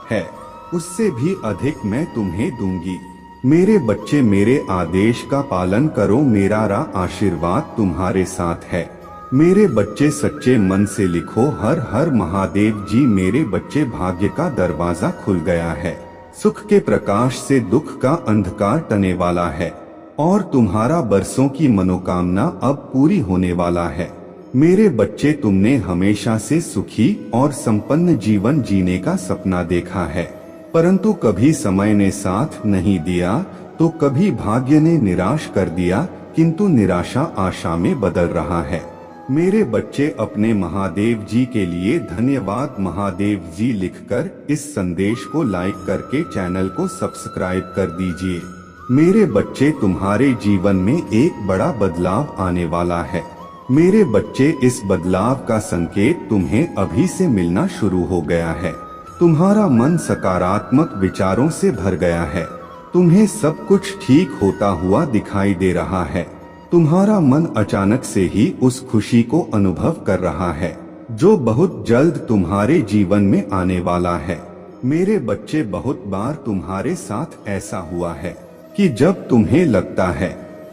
है उससे भी अधिक मैं तुम्हें दूंगी। मेरे बच्चे, मेरे आदेश का पालन करो, मेरा आशीर्वाद तुम्हारे साथ है। मेरे बच्चे, सच्चे मन से लिखो, हर हर महादेव जी। मेरे बच्चे, भाग्य का दरवाजा खुल गया है, सुख के प्रकाश से दुख का अंधकार टने वाला है और तुम्हारा बरसों की मनोकामना अब पूरी होने वाला है। मेरे बच्चे, तुमने हमेशा से सुखी और संपन्न जीवन जीने का सपना देखा है, परंतु कभी समय ने साथ नहीं दिया तो कभी भाग्य ने निराश कर दिया, किंतु निराशा आशा में बदल रहा है। मेरे बच्चे, अपने महादेव जी के लिए धन्यवाद। महादेव जी लिखकर इस संदेश को लाइक करके चैनल को सब्सक्राइब कर दीजिए। मेरे बच्चे, तुम्हारे जीवन में एक बड़ा बदलाव आने वाला है। मेरे बच्चे, इस बदलाव का संकेत तुम्हें अभी से मिलना शुरू हो गया है। तुम्हारा मन सकारात्मक विचारों से भर गया है, तुम्हें सब कुछ ठीक होता हुआ दिखाई दे रहा है। तुम्हारा मन अचानक से ही उस खुशी को अनुभव कर रहा है जो बहुत जल्द तुम्हारे जीवन में आने वाला है। मेरे बच्चे, बहुत बार तुम्हारे साथ ऐसा हुआ है कि जब तुम्हें लगता है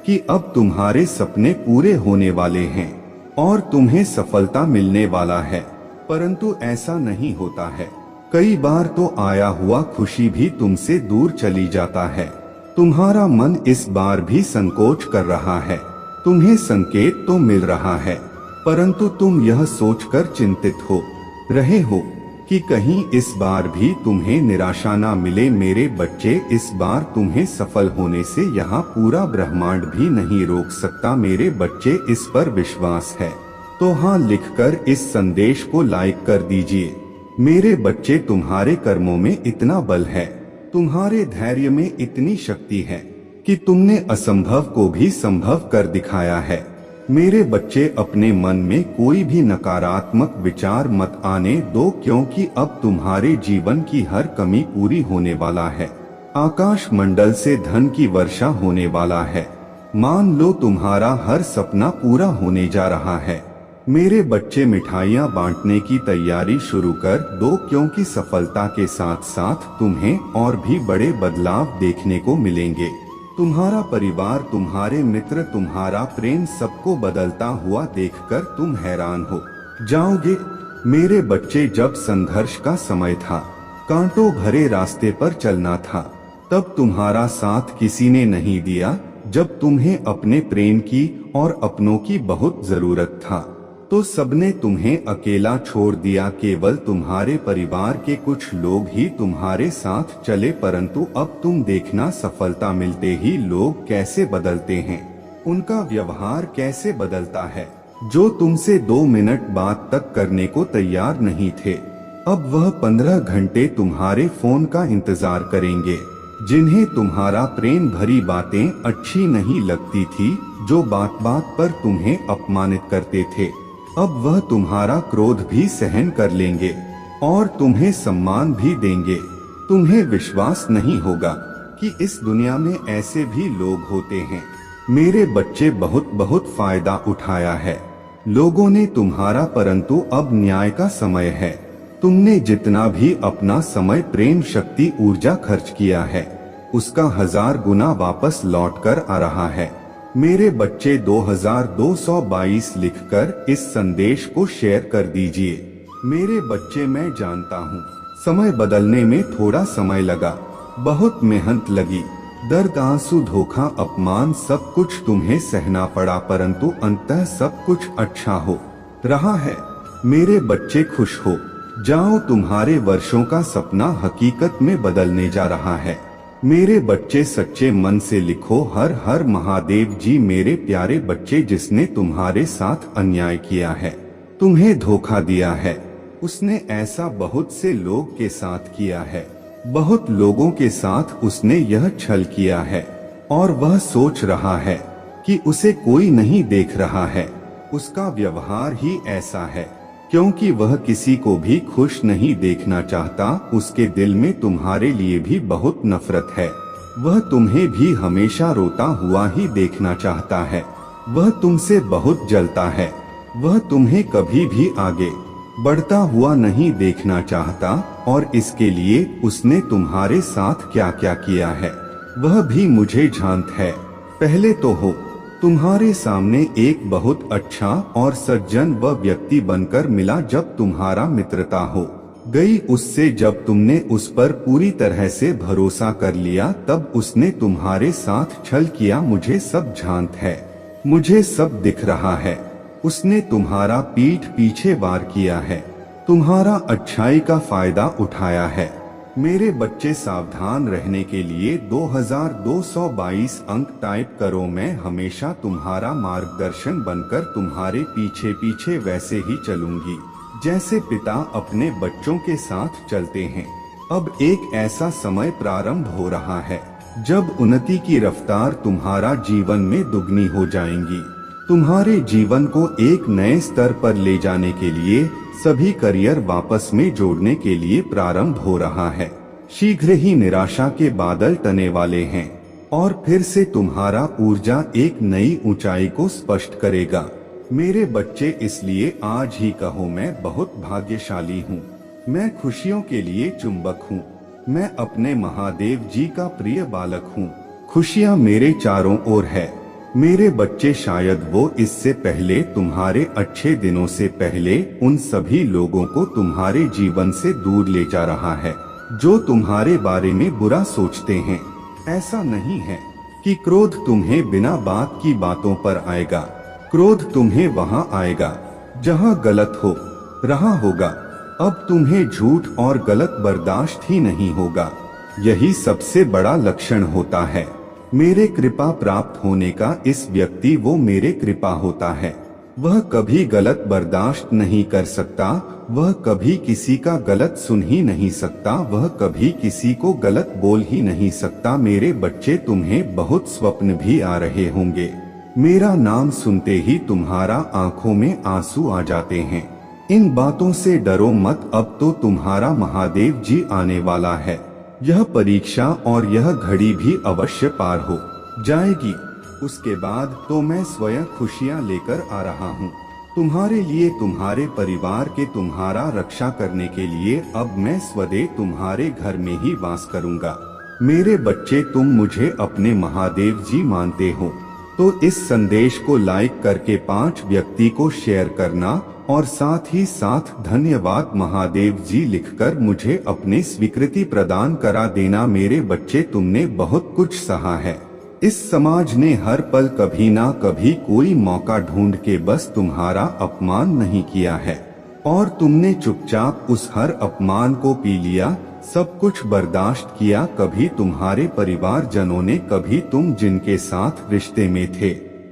कि अब तुम्हारे सपने पूरे होने वाले हैं और तुम्हें सफलता मिलने वाला है, परंतु ऐसा नहीं होता है। कई बार तो आया हुआ खुशी भी तुमसे दूर चली जाता है। तुम्हारा मन इस बार भी संकोच कर रहा है। तुम्हें संकेत तो मिल रहा है, परंतु तुम यह सोचकर चिंतित हो रहे हो कि कहीं इस बार भी तुम्हें निराशा ना मिले। मेरे बच्चे, इस बार तुम्हें सफल होने से यहाँ पूरा ब्रह्मांड भी नहीं रोक सकता। मेरे बच्चे, इस पर विश्वास है तो हाँ लिखकर इस संदेश को लाइक कर दीजिए। मेरे बच्चे, तुम्हारे कर्मों में इतना बल है, तुम्हारे धैर्य में इतनी शक्ति है कि तुमने असंभव को भी संभव कर दिखाया है। मेरे बच्चे, अपने मन में कोई भी नकारात्मक विचार मत आने दो, क्योंकि अब तुम्हारे जीवन की हर कमी पूरी होने वाला है। आकाश मंडल से धन की वर्षा होने वाला है। मान लो तुम्हारा हर सपना पूरा होने जा रहा है। मेरे बच्चे मिठाइयाँ बांटने की तैयारी शुरू कर दो, क्योंकि सफलता के साथ साथ तुम्हें और भी बड़े बदलाव देखने को मिलेंगे। तुम्हारा परिवार, तुम्हारे मित्र, तुम्हारा प्रेम सबको बदलता हुआ देखकर तुम हैरान हो जाओगे। मेरे बच्चे, जब संघर्ष का समय था, कांटों भरे रास्ते पर चलना था, तब तुम्हारा साथ किसी ने नहीं दिया। जब तुम्हें अपने प्रेम की और अपनों की बहुत जरूरत था, तो सबने तुम्हें अकेला छोड़ दिया। केवल तुम्हारे परिवार के कुछ लोग ही तुम्हारे साथ चले, परंतु अब तुम देखना, सफलता मिलते ही लोग कैसे बदलते हैं, उनका व्यवहार कैसे बदलता है। जो तुमसे 2 मिनट बात तक करने को तैयार नहीं थे, अब वह 15 घंटे तुम्हारे फोन का इंतजार करेंगे। जिन्हें तुम्हारा प्रेम भरी बातें अच्छी नहीं लगती थी, जो बात बात पर तुम्हें अपमानित करते थे, अब वह तुम्हारा क्रोध भी सहन कर लेंगे और तुम्हें सम्मान भी देंगे। तुम्हें विश्वास नहीं होगा कि इस दुनिया में ऐसे भी लोग होते हैं। मेरे बच्चे, बहुत बहुत फायदा उठाया है लोगों ने तुम्हारा, परंतु अब न्याय का समय है। तुमने जितना भी अपना समय, प्रेम, शक्ति, ऊर्जा खर्च किया है, उसका 1000 गुना वापस लौट कर आ रहा है। मेरे बच्चे, 2222 लिखकर इस संदेश को शेयर कर दीजिए। मेरे बच्चे, मैं जानता हूँ समय बदलने में थोड़ा समय लगा, बहुत मेहनत लगी, दर्द, आंसू, धोखा, अपमान, सब कुछ तुम्हें सहना पड़ा, परंतु अंततः सब कुछ अच्छा हो रहा है। मेरे बच्चे, खुश हो जाओ, तुम्हारे वर्षों का सपना हकीकत में बदलने जा रहा है। मेरे बच्चे, सच्चे मन से लिखो, हर हर महादेव जी। मेरे प्यारे बच्चे, जिसने तुम्हारे साथ अन्याय किया है, तुम्हें धोखा दिया है, उसने ऐसा बहुत से लोग के साथ किया है। बहुत लोगों के साथ उसने यह छल किया है, और वह सोच रहा है कि उसे कोई नहीं देख रहा है। उसका व्यवहार ही ऐसा है, क्योंकि वह किसी को भी खुश नहीं देखना चाहता। उसके दिल में तुम्हारे लिए भी बहुत नफरत है। वह तुम्हें भी हमेशा रोता हुआ ही देखना चाहता है। वह तुमसे बहुत जलता है। वह तुम्हें कभी भी आगे बढ़ता हुआ नहीं देखना चाहता, और इसके लिए उसने तुम्हारे साथ क्या क्या किया है, वह भी मुझे जानत है। पहले तो हो तुम्हारे सामने एक बहुत अच्छा और सज्जन व व्यक्ति बनकर मिला, जब तुम्हारा मित्रता हो गई उससे, जब तुमने उस पर पूरी तरह से भरोसा कर लिया, तब उसने तुम्हारे साथ छल किया। मुझे सब जानत है, मुझे सब दिख रहा है। उसने तुम्हारा पीठ पीछे वार किया है, तुम्हारा अच्छाई का फायदा उठाया है। मेरे बच्चे, सावधान रहने के लिए 2222 अंक टाइप करो। मैं हमेशा तुम्हारा मार्गदर्शन बनकर तुम्हारे पीछे पीछे वैसे ही चलूंगी, जैसे पिता अपने बच्चों के साथ चलते हैं। अब एक ऐसा समय प्रारंभ हो रहा है, जब उन्नति की रफ्तार तुम्हारा जीवन में दुगनी हो जाएंगी। तुम्हारे जीवन को एक नए स्तर पर ले जाने के लिए, सभी करियर वापस में जोड़ने के लिए प्रारंभ हो रहा है। शीघ्र ही निराशा के बादल टने वाले हैं, और फिर से तुम्हारा ऊर्जा एक नई ऊंचाई को स्पष्ट करेगा। मेरे बच्चे, इसलिए आज ही कहो, मैं बहुत भाग्यशाली हूँ। मैं खुशियों के लिए चुंबक हूँ। मैं अपने महादेव जी का प्रिय बालक हूँ। खुशियाँ मेरे चारों ओर है। मेरे बच्चे, शायद वो इससे पहले, तुम्हारे अच्छे दिनों से पहले, उन सभी लोगों को तुम्हारे जीवन से दूर ले जा रहा है, जो तुम्हारे बारे में बुरा सोचते हैं। ऐसा नहीं है कि क्रोध तुम्हें बिना बात की बातों पर आएगा। क्रोध तुम्हें वहाँ आएगा जहाँ गलत हो रहा होगा। अब तुम्हें झूठ और गलत बर्दाश्त ही नहीं होगा। यही सबसे बड़ा लक्षण होता है मेरे कृपा प्राप्त होने का। इस व्यक्ति, वो मेरे कृपा होता है। वह कभी गलत बर्दाश्त नहीं कर सकता। वह कभी किसी का गलत सुन ही नहीं सकता। वह कभी किसी को गलत बोल ही नहीं सकता। मेरे बच्चे, तुम्हें बहुत स्वप्न भी आ रहे होंगे। मेरा नाम सुनते ही तुम्हारा आंखों में आंसू आ जाते हैं। इन बातों से डरो मत, अब तो तुम्हारा महादेव जी आने वाला है। यह परीक्षा और यह घड़ी भी अवश्य पार हो जाएगी। उसके बाद तो मैं स्वयं खुशियां लेकर आ रहा हूँ। तुम्हारे लिए, तुम्हारे परिवार के, तुम्हारा रक्षा करने के लिए अब मैं स्वदेह तुम्हारे घर में ही वास करूंगा। मेरे बच्चे, तुम मुझे अपने महादेव जी मानते हो तो इस संदेश को लाइक करके 5 व्यक्ति को शेयर करना और साथ ही साथ धन्यवाद महादेव जी लिखकर मुझे अपनी स्वीकृति प्रदान करा देना। मेरे बच्चे, तुमने बहुत कुछ सहा है। इस समाज ने हर पल कभी ना कभी कोई मौका ढूंढ के बस तुम्हारा अपमान नहीं किया है और तुमने चुपचाप उस हर अपमान को पी लिया, सब कुछ बर्दाश्त किया। कभी तुम्हारे परिवारजनों ने, कभी तुम जिनके साथ रिश्ते में थे,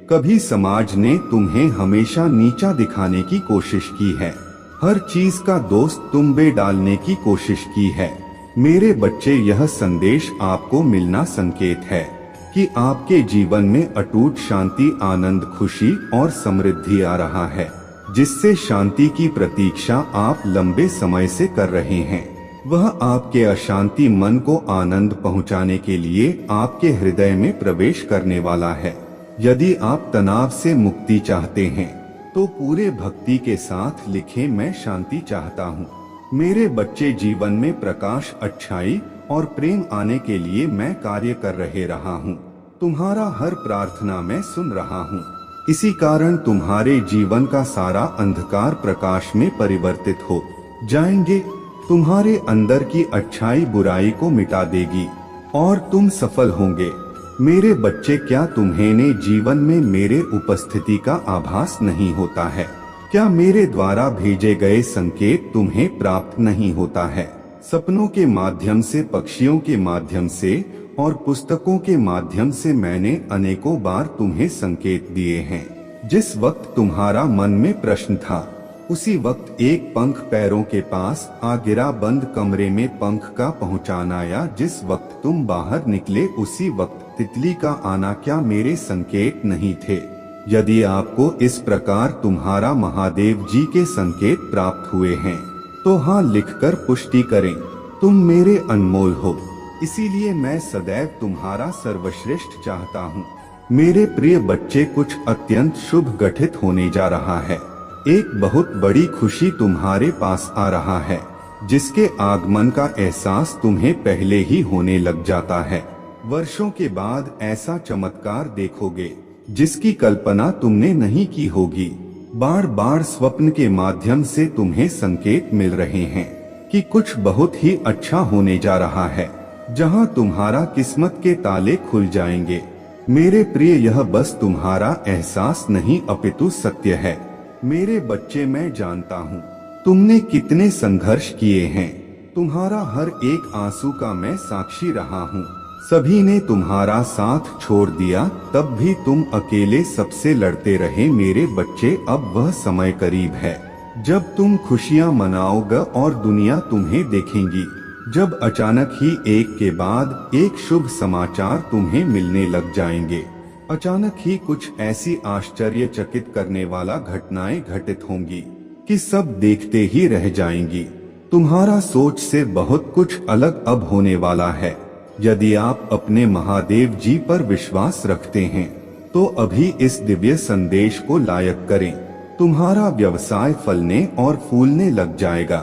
कभी समाज ने तुम्हें हमेशा नीचा दिखाने की कोशिश की है। हर चीज का दोस्त तुम पे डालने की कोशिश की है। मेरे बच्चे, यह संदेश आपको मिलना संकेत है कि आपके जीवन में अटूट शांति, आनंद, खुशी और समृद्धि आ रहा है, जिससे शांति की प्रतीक्षा आप लंबे समय से कर रहे हैं। वह आपके अशांति मन को आनंद पहुंचाने के लिए आपके हृदय में प्रवेश करने वाला है। यदि आप तनाव से मुक्ति चाहते हैं तो पूरे भक्ति के साथ लिखें, मैं शांति चाहता हूँ। मेरे बच्चे, जीवन में प्रकाश, अच्छाई और प्रेम आने के लिए मैं कार्य कर रहा हूँ। तुम्हारा हर प्रार्थना मैं सुन रहा हूँ। इसी कारण तुम्हारे जीवन का सारा अंधकार प्रकाश में परिवर्तित हो जाएंगे। तुम्हारे अंदर की अच्छाई बुराई को मिटा देगी और तुम सफल होंगे। मेरे बच्चे, क्या तुम्हें जीवन में मेरे उपस्थिति का आभास नहीं होता है? क्या मेरे द्वारा भेजे गए संकेत तुम्हें प्राप्त नहीं होता है? सपनों के माध्यम से, पक्षियों के माध्यम से और पुस्तकों के माध्यम से मैंने अनेकों बार तुम्हें संकेत दिए हैं। जिस वक्त तुम्हारा मन में प्रश्न था, उसी वक्त एक पंख पैरों के पास आ गिरा। बंद कमरे में पंख का पहुंचाना, या जिस वक्त तुम बाहर निकले उसी वक्त तितली का आना, क्या मेरे संकेत नहीं थे? यदि आपको इस प्रकार तुम्हारा महादेव जी के संकेत प्राप्त हुए हैं तो हाँ लिखकर पुष्टि करें, तुम मेरे अनमोल हो। इसीलिए मैं सदैव तुम्हारा सर्वश्रेष्ठ चाहता हूँ। मेरे प्रिय बच्चे, कुछ अत्यंत शुभ घटित होने जा रहा है। एक बहुत बड़ी खुशी तुम्हारे पास आ रहा है, जिसके आगमन का एहसास तुम्हें पहले ही होने लग जाता है। वर्षों के बाद ऐसा चमत्कार देखोगे जिसकी कल्पना तुमने नहीं की होगी। बार बार स्वप्न के माध्यम से तुम्हें संकेत मिल रहे हैं कि कुछ बहुत ही अच्छा होने जा रहा है, जहां तुम्हारा किस्मत के ताले खुल जाएंगे। मेरे प्रिय, यह बस तुम्हारा एहसास नहीं अपितु सत्य है। मेरे बच्चे, मैं जानता हूँ तुमने कितने संघर्ष किए हैं। तुम्हारा हर एक आंसू का मैं साक्षी रहा हूँ। सभी ने तुम्हारा साथ छोड़ दिया, तब भी तुम अकेले सबसे लड़ते रहे। मेरे बच्चे, अब वह समय करीब है जब तुम खुशियाँ मनाओगे और दुनिया तुम्हें देखेंगी। जब अचानक ही एक के बाद एक शुभ समाचार तुम्हें मिलने लग जाएंगे। अचानक ही कुछ ऐसी आश्चर्यचकित करने वाला घटनाएं घटित होंगी कि सब देखते ही रह जाएंगी। तुम्हारा सोच से बहुत कुछ अलग अब होने वाला है। यदि आप अपने महादेव जी पर विश्वास रखते हैं तो अभी इस दिव्य संदेश को लाइक करें। तुम्हारा व्यवसाय फलने और फूलने लग जाएगा।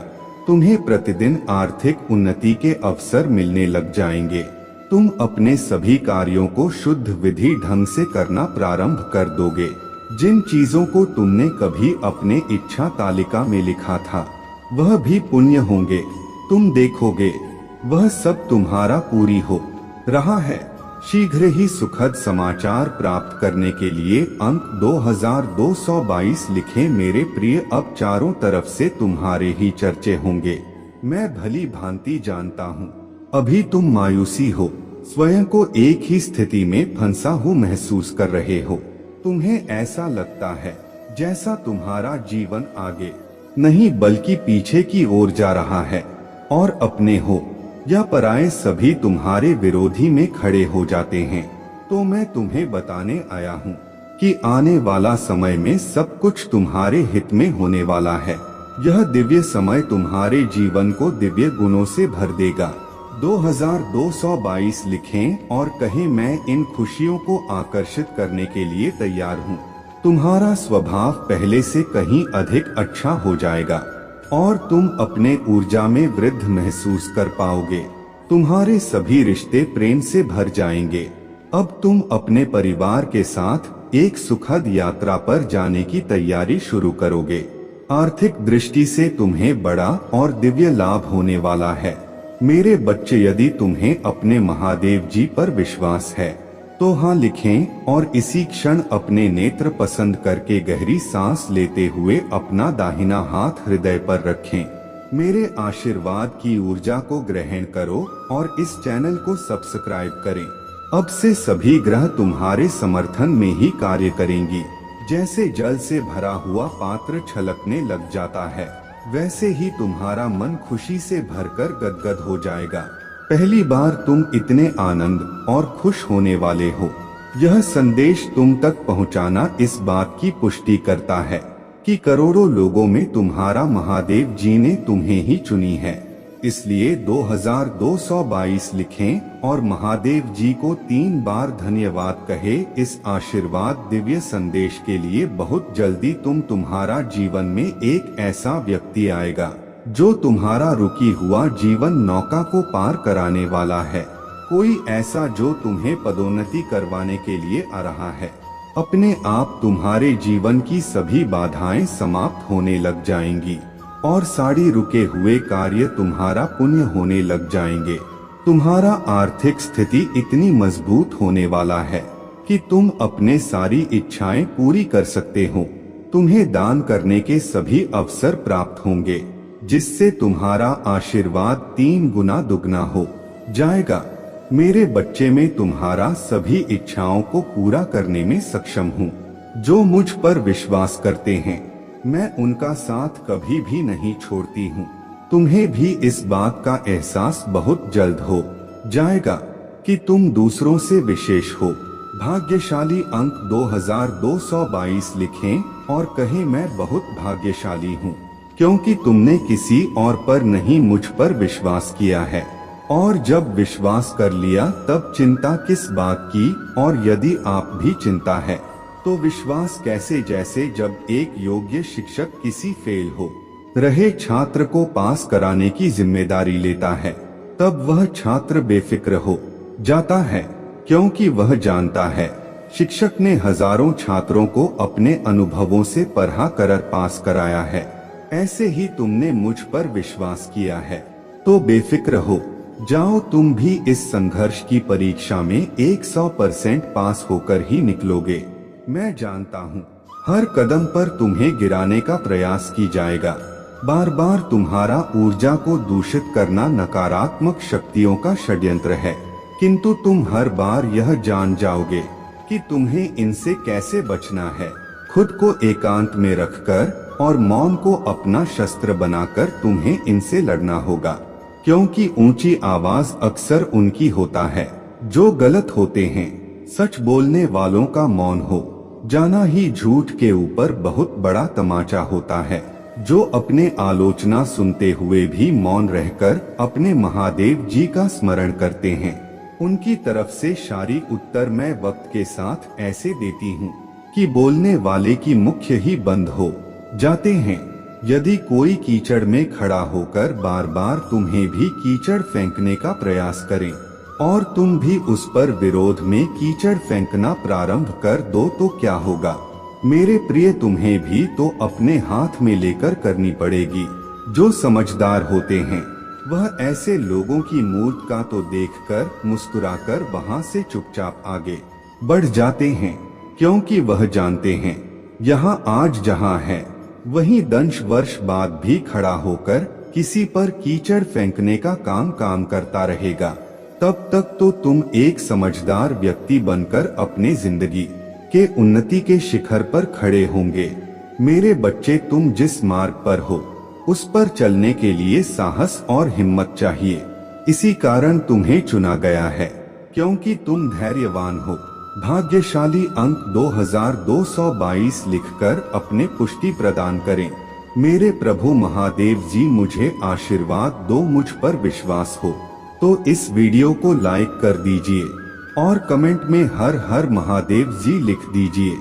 तुम्हें प्रतिदिन आर्थिक उन्नति के अवसर मिलने लग जाएंगे। तुम अपने सभी कार्यों को शुद्ध विधि ढंग से करना प्रारंभ कर दोगे। जिन चीजों को तुमने कभी अपने इच्छा तालिका में लिखा था, वह भी पुण्य होंगे। तुम देखोगे वह सब तुम्हारा पूरी हो रहा है। शीघ्र ही सुखद समाचार प्राप्त करने के लिए अंक 2222 लिखें। मेरे प्रिय, अब चारों तरफ से तुम्हारे ही चर्चे होंगे। मैं भली भांति जानता हूँ अभी तुम मायूसी हो, स्वयं को एक ही स्थिति में फंसा हुआ महसूस कर रहे हो। तुम्हें ऐसा लगता है जैसा तुम्हारा जीवन आगे नहीं बल्कि पीछे की ओर जा रहा है और अपने हो या पराये सभी तुम्हारे विरोधी में खड़े हो जाते हैं। तो मैं तुम्हें बताने आया हूँ कि आने वाला समय में सब कुछ तुम्हारे हित में होने वाला है। यह दिव्य समय तुम्हारे जीवन को दिव्य गुणों से भर देगा। 2222 लिखें और कहें, मैं इन खुशियों को आकर्षित करने के लिए तैयार हूँ। तुम्हारा स्वभाव पहले से कहीं अधिक अच्छा हो जाएगा और तुम अपने ऊर्जा में वृद्धि महसूस कर पाओगे। तुम्हारे सभी रिश्ते प्रेम से भर जाएंगे। अब तुम अपने परिवार के साथ एक सुखद यात्रा पर जाने की तैयारी शुरू करोगे। आर्थिक दृष्टि से तुम्हें बड़ा और दिव्य लाभ होने वाला है। मेरे बच्चे, यदि तुम्हें अपने महादेव जी पर विश्वास है तो हाँ लिखें और इसी क्षण अपने नेत्र पसंद करके गहरी सांस लेते हुए अपना दाहिना हाथ हृदय पर रखें। मेरे आशीर्वाद की ऊर्जा को ग्रहण करो और इस चैनल को सब्सक्राइब करें। अब से सभी ग्रह तुम्हारे समर्थन में ही कार्य करेंगी। जैसे जल से भरा हुआ पात्र छलकने लग जाता है, वैसे ही तुम्हारा मन खुशी से भरकर गदगद हो जाएगा। पहली बार तुम इतने आनंद और खुश होने वाले हो। यह संदेश तुम तक पहुंचाना इस बात की पुष्टि करता है कि करोड़ों लोगों में तुम्हारा महादेव जी ने तुम्हें ही चुनी है। इसलिए 2222 लिखें और महादेव जी को 3 बार धन्यवाद कहे। इस आशीर्वाद दिव्य संदेश के लिए बहुत जल्दी तुम्हारा जीवन में एक ऐसा व्यक्ति आएगा जो तुम्हारा रुकी हुआ जीवन नौका को पार कराने वाला है। कोई ऐसा जो तुम्हें पदोन्नति करवाने के लिए आ रहा है। अपने आप तुम्हारे जीवन की सभी बाधाएं समाप्त होने लग जाएंगी और सारी रुके हुए कार्य तुम्हारा पुण्य होने लग जाएंगे। तुम्हारा आर्थिक स्थिति इतनी मजबूत होने वाला है कि तुम अपने सारी इच्छाएं पूरी कर सकते हो। तुम्हें दान करने के सभी अवसर प्राप्त होंगे, जिससे तुम्हारा आशीर्वाद 3 गुना दुगना हो जाएगा। मेरे बच्चे, में तुम्हारा सभी इच्छाओं को पूरा करने में सक्षम हूँ। जो मुझ पर विश्वास करते हैं, मैं उनका साथ कभी भी नहीं छोड़ती हूँ। तुम्हें भी इस बात का एहसास बहुत जल्द हो जाएगा कि तुम दूसरों से विशेष हो। भाग्यशाली अंक 2222 लिखें और कहें, मैं बहुत भाग्यशाली हूँ क्योंकि तुमने किसी और पर नहीं मुझ पर विश्वास किया है। और जब विश्वास कर लिया तब चिंता किस बात की, और यदि आप भी चिंता है तो विश्वास कैसे। जैसे जब एक योग्य शिक्षक किसी फेल हो रहे छात्र को पास कराने की जिम्मेदारी लेता है, तब वह छात्र बेफिक्र हो जाता है क्योंकि वह जानता है शिक्षक ने हजारों छात्रों को अपने अनुभवों से पढ़ा कर पास कराया है। ऐसे ही तुमने मुझ पर विश्वास किया है तो बेफिक्र हो जाओ। तुम भी इस संघर्ष की परीक्षा में 100% पास होकर ही निकलोगे। मैं जानता हूँ हर कदम पर तुम्हें गिराने का प्रयास की जाएगा। बार बार तुम्हारा ऊर्जा को दूषित करना नकारात्मक शक्तियों का षड्यंत्र है, किंतु तुम हर बार यह जान जाओगे कि तुम्हें इनसे कैसे बचना है। खुद को एकांत में रखकर और मौन को अपना शस्त्र बनाकर तुम्हें इनसे लड़ना होगा, क्योंकि ऊंची आवाज अक्सर उनकी होता है जो गलत होते हैं। सच बोलने वालों का मौन हो जाना ही झूठ के ऊपर बहुत बड़ा तमाचा होता है। जो अपने आलोचना सुनते हुए भी मौन रहकर अपने महादेव जी का स्मरण करते हैं, उनकी तरफ से सारी उत्तर मैं वक्त के साथ ऐसे देती हूँ कि बोलने वाले की मुख्य ही बंद हो जाते हैं। यदि कोई कीचड़ में खड़ा होकर बार बार तुम्हें भी कीचड़ फेंकने का प्रयास करे और तुम भी उस पर विरोध में कीचड़ फेंकना प्रारंभ कर दो तो क्या होगा। मेरे प्रिय, तुम्हें भी तो अपने हाथ में लेकर करनी पड़ेगी। जो समझदार होते हैं वह ऐसे लोगों की मूर्त का तो देखकर मुस्कुराकर वहां से चुपचाप आगे बढ़ जाते हैं, क्योंकि वह जानते हैं यहाँ आज जहाँ है वहीं 10 वर्ष बाद भी खड़ा होकर किसी पर कीचड़ फेंकने का काम करता रहेगा। तब तक तो तुम एक समझदार व्यक्ति बनकर अपने जिंदगी के उन्नति के शिखर पर खड़े होंगे। मेरे बच्चे, तुम जिस मार्ग पर हो उस पर चलने के लिए साहस और हिम्मत चाहिए। इसी कारण तुम्हें चुना गया है, क्योंकि तुम धैर्यवान हो। भाग्यशाली अंक 2222 लिखकर अपने पुष्टि प्रदान करें। मेरे प्रभु महादेव जी, मुझे आशीर्वाद दो। मुझ पर विश्वास हो तो इस वीडियो को लाइक कर दीजिए और कमेंट में हर हर महादेव जी लिख दीजिए।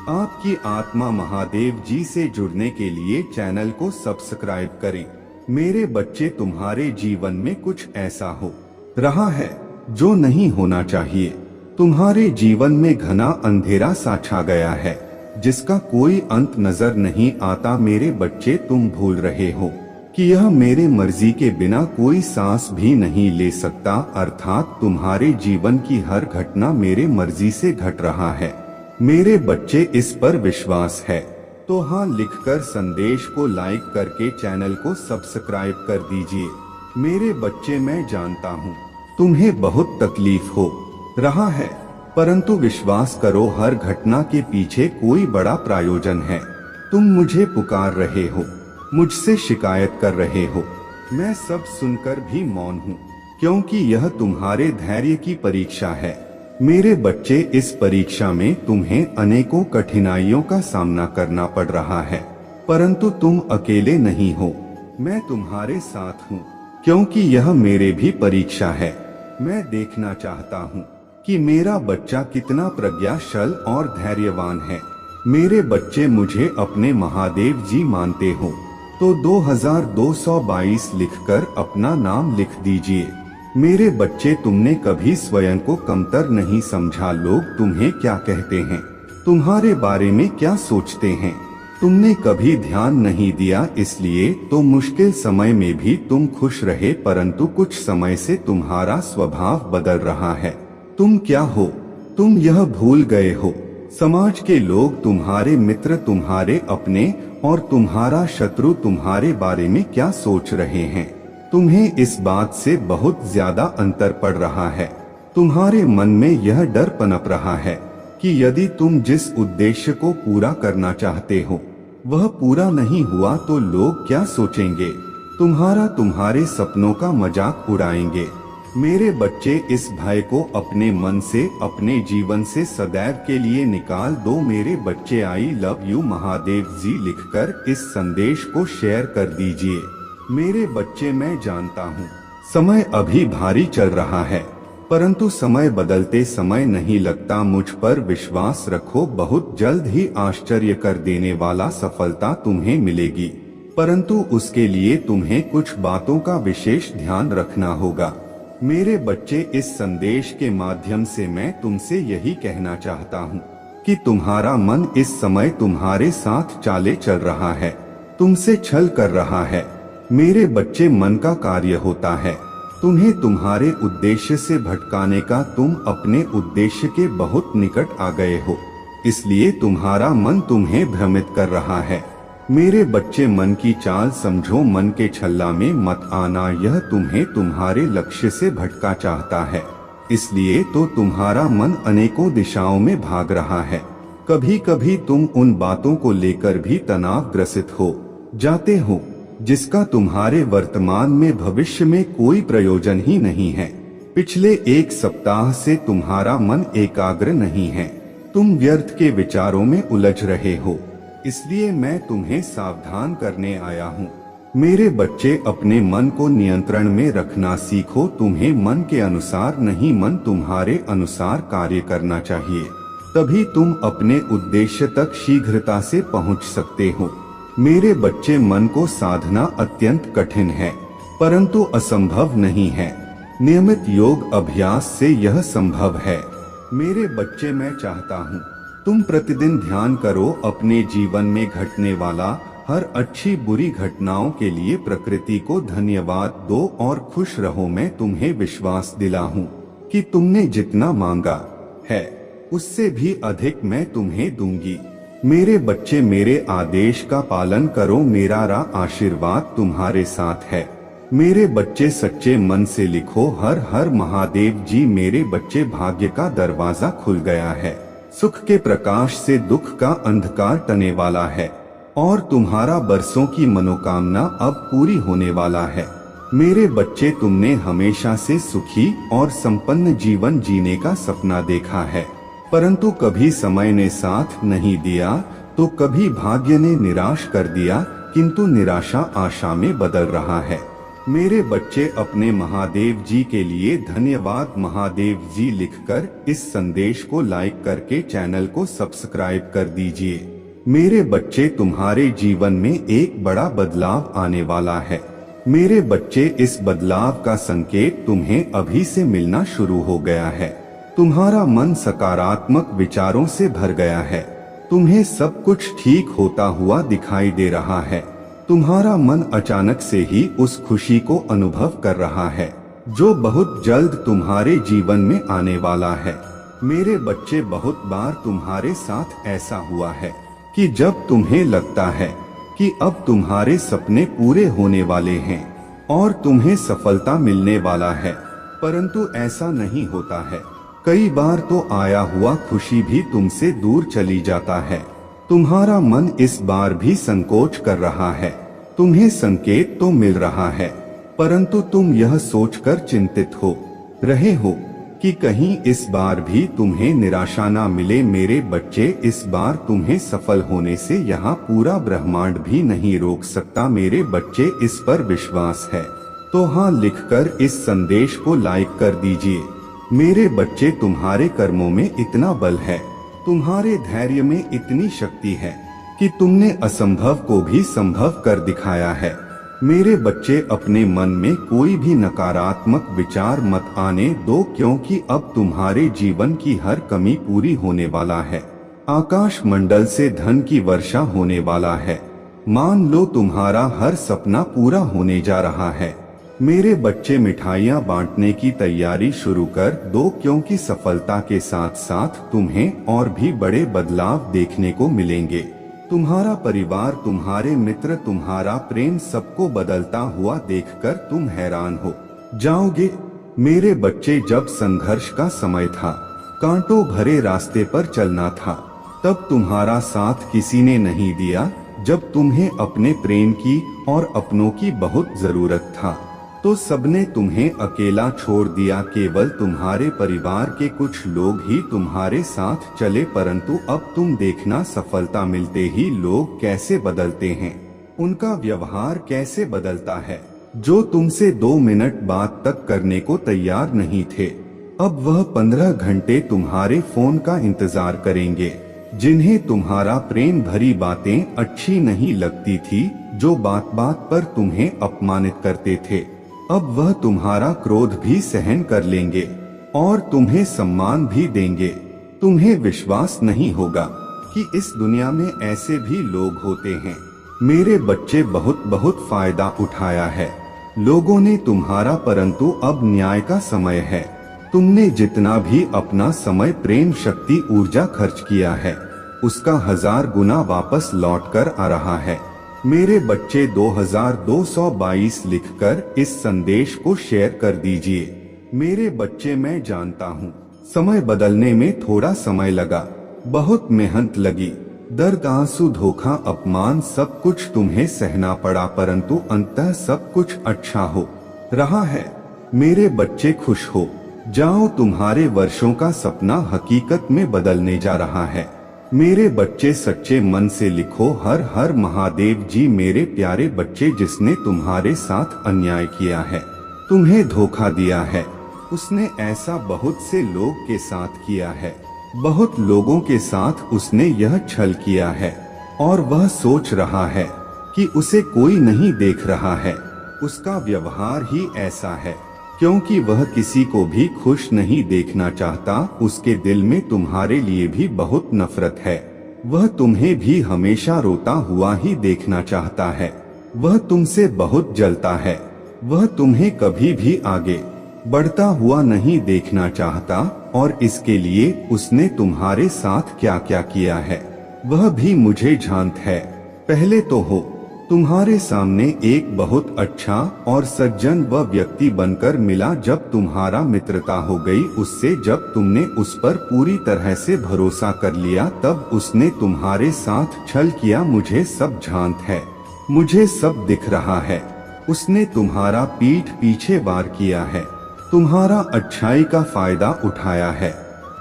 आपकी आत्मा महादेव जी से जुड़ने के लिए चैनल को सब्सक्राइब करें। मेरे बच्चे, तुम्हारे जीवन में कुछ ऐसा हो रहा है जो नहीं होना चाहिए। तुम्हारे जीवन में घना अंधेरा सा छा गया है जिसका कोई अंत नजर नहीं आता। मेरे बच्चे, तुम भूल रहे हो कि यह मेरे मर्जी के बिना कोई सांस भी नहीं ले सकता, अर्थात तुम्हारे जीवन की हर घटना मेरे मर्जी से घट रहा है। मेरे बच्चे, इस पर विश्वास है तो हाँ लिखकर संदेश को लाइक करके चैनल को सब्सक्राइब कर दीजिए। मेरे बच्चे, मैं जानता हूँ तुम्हें बहुत तकलीफ हो रहा है, परंतु विश्वास करो हर घटना के पीछे कोई बड़ा प्रयोजन है। तुम मुझे पुकार रहे हो, मुझसे शिकायत कर रहे हो, मैं सब सुनकर भी मौन हूँ, क्योंकि यह तुम्हारे धैर्य की परीक्षा है। मेरे बच्चे, इस परीक्षा में तुम्हें अनेकों कठिनाइयों का सामना करना पड़ रहा है, परंतु तुम अकेले नहीं हो, मैं तुम्हारे साथ हूँ, क्योंकि यह मेरे भी परीक्षा है। मैं देखना चाहता हूँ कि मेरा बच्चा कितना प्रज्ञाशाली और धैर्यवान है। मेरे बच्चे, मुझे अपने महादेव जी मानते हो तो 2222 लिखकर अपना नाम लिख दीजिए। मेरे बच्चे, तुमने कभी स्वयं को कमतर नहीं समझा। लोग तुम्हें क्या कहते हैं, तुम्हारे बारे में क्या सोचते हैं, तुमने कभी ध्यान नहीं दिया, इसलिए तो मुश्किल समय में भी तुम खुश रहे, परंतु कुछ समय से तुम्हारा स्वभाव बदल रहा है। तुम क्या हो, तुम यह भूल गए हो। समाज के लोग तुम्हारे मित्र, तुम्हारे अपने और तुम्हारा शत्रु तुम्हारे बारे में क्या सोच रहे हैं। तुम्हें इस बात से बहुत ज्यादा अंतर पड़ रहा है। तुम्हारे मन में यह डर पनप रहा है कि यदि तुम जिस उद्देश्य को पूरा करना चाहते हो वह पूरा नहीं हुआ तो लोग क्या सोचेंगे, तुम्हारे सपनों का मजाक उड़ाएंगे। मेरे बच्चे, इस भय को अपने मन से, अपने जीवन से सदैव के लिए निकाल दो। मेरे बच्चे, आई लव यू महादेव जी लिखकर इस संदेश को शेयर कर दीजिए। मेरे बच्चे, मैं जानता हूँ समय अभी भारी चल रहा है, परंतु समय बदलते समय नहीं लगता। मुझ पर विश्वास रखो, बहुत जल्द ही आश्चर्य कर देने वाला सफलता तुम्हें मिलेगी, परंतु उसके लिए तुम्हें कुछ बातों का विशेष ध्यान रखना होगा। मेरे बच्चे, इस संदेश के माध्यम से मैं तुमसे यही कहना चाहता हूँ कि तुम्हारा मन इस समय तुम्हारे साथ चाले चल रहा है, तुमसे छल कर रहा है। मेरे बच्चे, मन का कार्य होता है तुम्हें तुम्हारे उद्देश्य से भटकाने का। तुम अपने उद्देश्य के बहुत निकट आ गए हो, इसलिए तुम्हारा मन तुम्हें भ्रमित कर रहा है। मेरे बच्चे, मन की चाल समझो, मन के छल्ला में मत आना, यह तुम्हें तुम्हारे लक्ष्य से भटका चाहता है, इसलिए तो तुम्हारा मन अनेकों दिशाओं में भाग रहा है। कभी कभी तुम उन बातों को लेकर भी तनावग्रसित हो जाते हो जिसका तुम्हारे वर्तमान में भविष्य में कोई प्रयोजन ही नहीं है। पिछले एक सप्ताह से तुम्हारा मन एकाग्र नहीं है, तुम व्यर्थ के विचारों में उलझ रहे हो, इसलिए मैं तुम्हें सावधान करने आया हूँ। मेरे बच्चे, अपने मन को नियंत्रण में रखना सीखो। तुम्हें मन के अनुसार नहीं, मन तुम्हारे अनुसार कार्य करना चाहिए, तभी तुम अपने उद्देश्य तक शीघ्रता से पहुँच सकते हो। मेरे बच्चे, मन को साधना अत्यंत कठिन है, परंतु असंभव नहीं है। नियमित योग अभ्यास से यह संभव है। मेरे बच्चे, मैं चाहता हूँ तुम प्रतिदिन ध्यान करो, अपने जीवन में घटने वाला हर अच्छी बुरी घटनाओं के लिए प्रकृति को धन्यवाद दो और खुश रहो। मैं तुम्हें विश्वास दिलाऊं कि तुमने जितना मांगा है उससे भी अधिक मैं तुम्हें दूंगी। मेरे बच्चे, मेरे आदेश का पालन करो, मेरा आशीर्वाद तुम्हारे साथ है। मेरे बच्चे, सच्चे मन से लिखो, हर हर महादेव जी। मेरे बच्चे, भाग्य का दरवाजा खुल गया है, सुख के प्रकाश से दुख का अंधकार टने वाला है और तुम्हारा बरसों की मनोकामना अब पूरी होने वाला है। मेरे बच्चे, तुमने हमेशा से सुखी और संपन्न जीवन जीने का सपना देखा है, परंतु कभी समय ने साथ नहीं दिया तो कभी भाग्य ने निराश कर दिया, किंतु निराशा आशा में बदल रहा है। मेरे बच्चे अपने महादेव जी के लिए धन्यवाद महादेव जी लिखकर इस संदेश को लाइक करके चैनल को सब्सक्राइब कर दीजिए। मेरे बच्चे तुम्हारे जीवन में एक बड़ा बदलाव आने वाला है। मेरे बच्चे इस बदलाव का संकेत तुम्हें अभी से मिलना शुरू हो गया है। तुम्हारा मन सकारात्मक विचारों से भर गया है। तुम्हें सब कुछ ठीक होता हुआ दिखाई दे रहा है। तुम्हारा मन अचानक से ही उस खुशी को अनुभव कर रहा है जो बहुत जल्द तुम्हारे जीवन में आने वाला है। मेरे बच्चे, बहुत बार तुम्हारे साथ ऐसा हुआ है कि जब तुम्हें लगता है कि अब तुम्हारे सपने पूरे होने वाले हैं और तुम्हें सफलता मिलने वाला है, परंतु ऐसा नहीं होता है। कई बार तो आया हुआ खुशी भी तुमसे दूर चली जाता है। तुम्हारा मन इस बार भी संकोच कर रहा है। तुम्हें संकेत तो मिल रहा है, परंतु तुम यह सोचकर चिंतित हो रहे हो कि कहीं इस बार भी तुम्हें निराशा ना मिले। मेरे बच्चे, इस बार तुम्हें सफल होने से यहाँ पूरा ब्रह्मांड भी नहीं रोक सकता। मेरे बच्चे, इस पर विश्वास है तो हाँ लिखकर इस संदेश को लाइक कर दीजिए। मेरे बच्चे, तुम्हारे कर्मों में इतना बल है, तुम्हारे धैर्य में इतनी शक्ति है कि तुमने असंभव को भी संभव कर दिखाया है। मेरे बच्चे, अपने मन में कोई भी नकारात्मक विचार मत आने दो, क्योंकि अब तुम्हारे जीवन की हर कमी पूरी होने वाला है। आकाश मंडल से धन की वर्षा होने वाला है। मान लो तुम्हारा हर सपना पूरा होने जा रहा है। मेरे बच्चे, मिठाइयाँ बांटने की तैयारी शुरू कर दो, क्योंकि सफलता के साथ साथ तुम्हें और भी बड़े बदलाव देखने को मिलेंगे। तुम्हारा परिवार, तुम्हारे मित्र, तुम्हारा प्रेम सबको बदलता हुआ देखकर तुम हैरान हो जाओगे। मेरे बच्चे, जब संघर्ष का समय था, कांटों भरे रास्ते पर चलना था, तब तुम्हारा साथ किसी ने नहीं दिया। जब तुम्हें अपने प्रेम की और अपनों की बहुत जरूरत था, तो सबने तुम्हें अकेला छोड़ दिया। केवल तुम्हारे परिवार के कुछ लोग ही तुम्हारे साथ चले, परंतु अब तुम देखना, सफलता मिलते ही लोग कैसे बदलते हैं, उनका व्यवहार कैसे बदलता है। जो तुमसे 2 मिनट बात तक करने को तैयार नहीं थे, अब वह 15 घंटे तुम्हारे फोन का इंतजार करेंगे। जिन्हें तुम्हारा प्रेम भरी बातें अच्छी नहीं लगती थी, जो बात बात पर तुम्हें अपमानित करते थे, अब वह तुम्हारा क्रोध भी सहन कर लेंगे और तुम्हें सम्मान भी देंगे। तुम्हें विश्वास नहीं होगा कि इस दुनिया में ऐसे भी लोग होते हैं। मेरे बच्चे, बहुत बहुत फायदा उठाया है लोगों ने तुम्हारा, परंतु अब न्याय का समय है। तुमने जितना भी अपना समय, प्रेम, शक्ति, ऊर्जा खर्च किया है, उसका 1000 गुना वापस लौट कर आ रहा है। मेरे बच्चे, 2222 लिखकर इस संदेश को शेयर कर दीजिए। मेरे बच्चे, मैं जानता हूँ समय बदलने में थोड़ा समय लगा, बहुत मेहनत लगी, दर्द, आंसू, धोखा, अपमान, सब कुछ तुम्हें सहना पड़ा, परंतु अंततः सब कुछ अच्छा हो रहा है। मेरे बच्चे, खुश हो जाओ, तुम्हारे वर्षों का सपना हकीकत में बदलने जा रहा है। मेरे बच्चे, सच्चे मन से लिखो, हर हर महादेव जी। मेरे प्यारे बच्चे, जिसने तुम्हारे साथ अन्याय किया है, तुम्हें धोखा दिया है, उसने ऐसा बहुत से लोग के साथ किया है। बहुत लोगों के साथ उसने यह छल किया है और वह सोच रहा है कि उसे कोई नहीं देख रहा है। उसका व्यवहार ही ऐसा है, क्योंकि वह किसी को भी खुश नहीं देखना चाहता। उसके दिल में तुम्हारे लिए भी बहुत नफरत है। वह तुम्हें भी हमेशा रोता हुआ ही देखना चाहता है। वह तुमसे बहुत जलता है। वह तुम्हें कभी भी आगे बढ़ता हुआ नहीं देखना चाहता, और इसके लिए उसने तुम्हारे साथ क्या क्या किया है वह भी मुझे जानत है। पहले तो हो तुम्हारे सामने एक बहुत अच्छा और सज्जन व व्यक्ति बनकर मिला। जब तुम्हारा मित्रता हो गई उससे, जब तुमने उस पर पूरी तरह से भरोसा कर लिया, तब उसने तुम्हारे साथ छल किया। मुझे सब जानत है, मुझे सब दिख रहा है। उसने तुम्हारा पीठ पीछे वार किया है, तुम्हारा अच्छाई का फायदा उठाया है।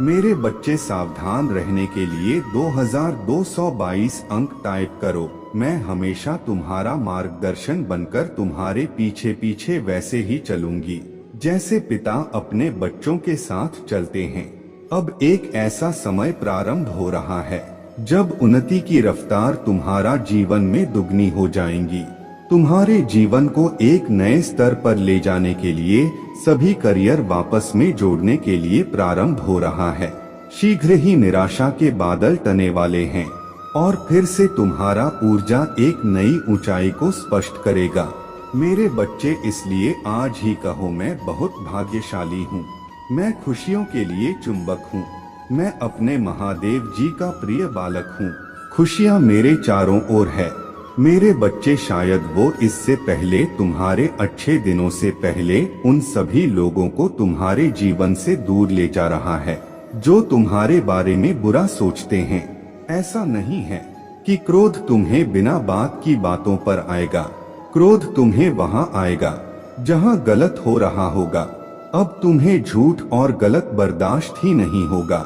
मेरे बच्चे, सावधान रहने के लिए 2222 अंक टाइप करो। मैं हमेशा तुम्हारा मार्गदर्शन बनकर तुम्हारे पीछे पीछे वैसे ही चलूंगी जैसे पिता अपने बच्चों के साथ चलते हैं। अब एक ऐसा समय प्रारंभ हो रहा है जब उन्नति की रफ्तार तुम्हारा जीवन में दुगनी हो जाएंगी। तुम्हारे जीवन को एक नए स्तर पर ले जाने के लिए सभी करियर वापस में जोड़ने के लिए प्रारंभ हो रहा है। शीघ्र ही निराशा के बादल टने वाले हैं और फिर से तुम्हारा ऊर्जा एक नई ऊंचाई को स्पष्ट करेगा। मेरे बच्चे, इसलिए आज ही कहो, मैं बहुत भाग्यशाली हूँ। मैं खुशियों के लिए चुंबक हूँ। मैं अपने महादेव जी का प्रिय बालक हूँ। खुशियाँ मेरे चारों ओर है। मेरे बच्चे, शायद वो इससे पहले, तुम्हारे अच्छे दिनों से पहले, उन सभी लोगों को तुम्हारे जीवन से दूर ले जा रहा है जो तुम्हारे बारे में बुरा सोचते हैं। ऐसा नहीं है कि क्रोध तुम्हें बिना बात की बातों पर आएगा। क्रोध तुम्हें वहां आएगा जहां गलत हो रहा होगा। अब तुम्हें झूठ और गलत बर्दाश्त ही नहीं होगा।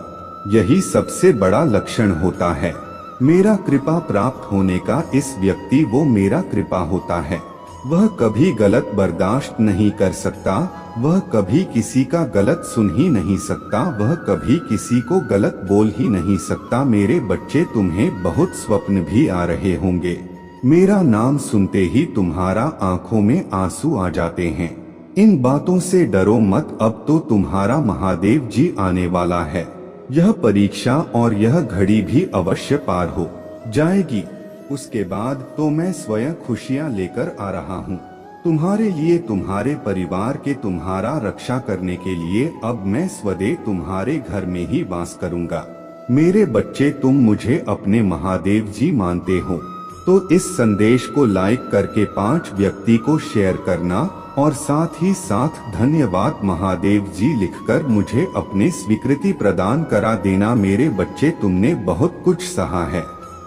यही सबसे बड़ा लक्षण होता है मेरा कृपा प्राप्त होने का। इस व्यक्ति, वो मेरा कृपा होता है। वह कभी गलत बर्दाश्त नहीं कर सकता। वह कभी किसी का गलत सुन ही नहीं सकता। वह कभी किसी को गलत बोल ही नहीं सकता। मेरे बच्चे, तुम्हें बहुत स्वप्न भी आ रहे होंगे। मेरा नाम सुनते ही तुम्हारा आंखों में आंसू आ जाते हैं। इन बातों से डरो मत। अब तो तुम्हारा महादेव जी आने वाला है। यह परीक्षा और यह घड़ी भी अवश्य पार हो जाएगी। उसके बाद तो मैं स्वयं खुशियां लेकर आ रहा हूँ तुम्हारे लिए, तुम्हारे परिवार के, तुम्हारा रक्षा करने के लिए। अब मैं स्वदेह तुम्हारे घर में ही वास करूँगा। मेरे बच्चे, तुम मुझे अपने महादेव जी मानते हो तो इस संदेश को लाइक करके 5 व्यक्ति को शेयर करना और साथ ही साथ धन्यवाद महादेव जी लिखकर मुझे अपनी स्वीकृति प्रदान करा देना। मेरे बच्चे, तुमने बहुत कुछ सहा है।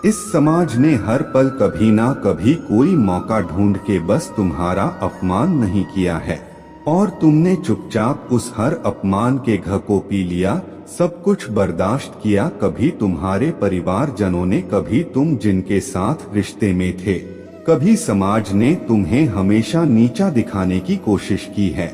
इस समाज ने हर पल कभी ना कभी कोई मौका ढूंढ के बस तुम्हारा अपमान नहीं किया है और तुमने चुपचाप उस हर अपमान के घा को पी लिया, सब कुछ बर्दाश्त किया। कभी तुम्हारे परिवार जनों ने, कभी तुम जिनके साथ रिश्ते में थे, कभी समाज ने तुम्हें हमेशा नीचा दिखाने की कोशिश की है।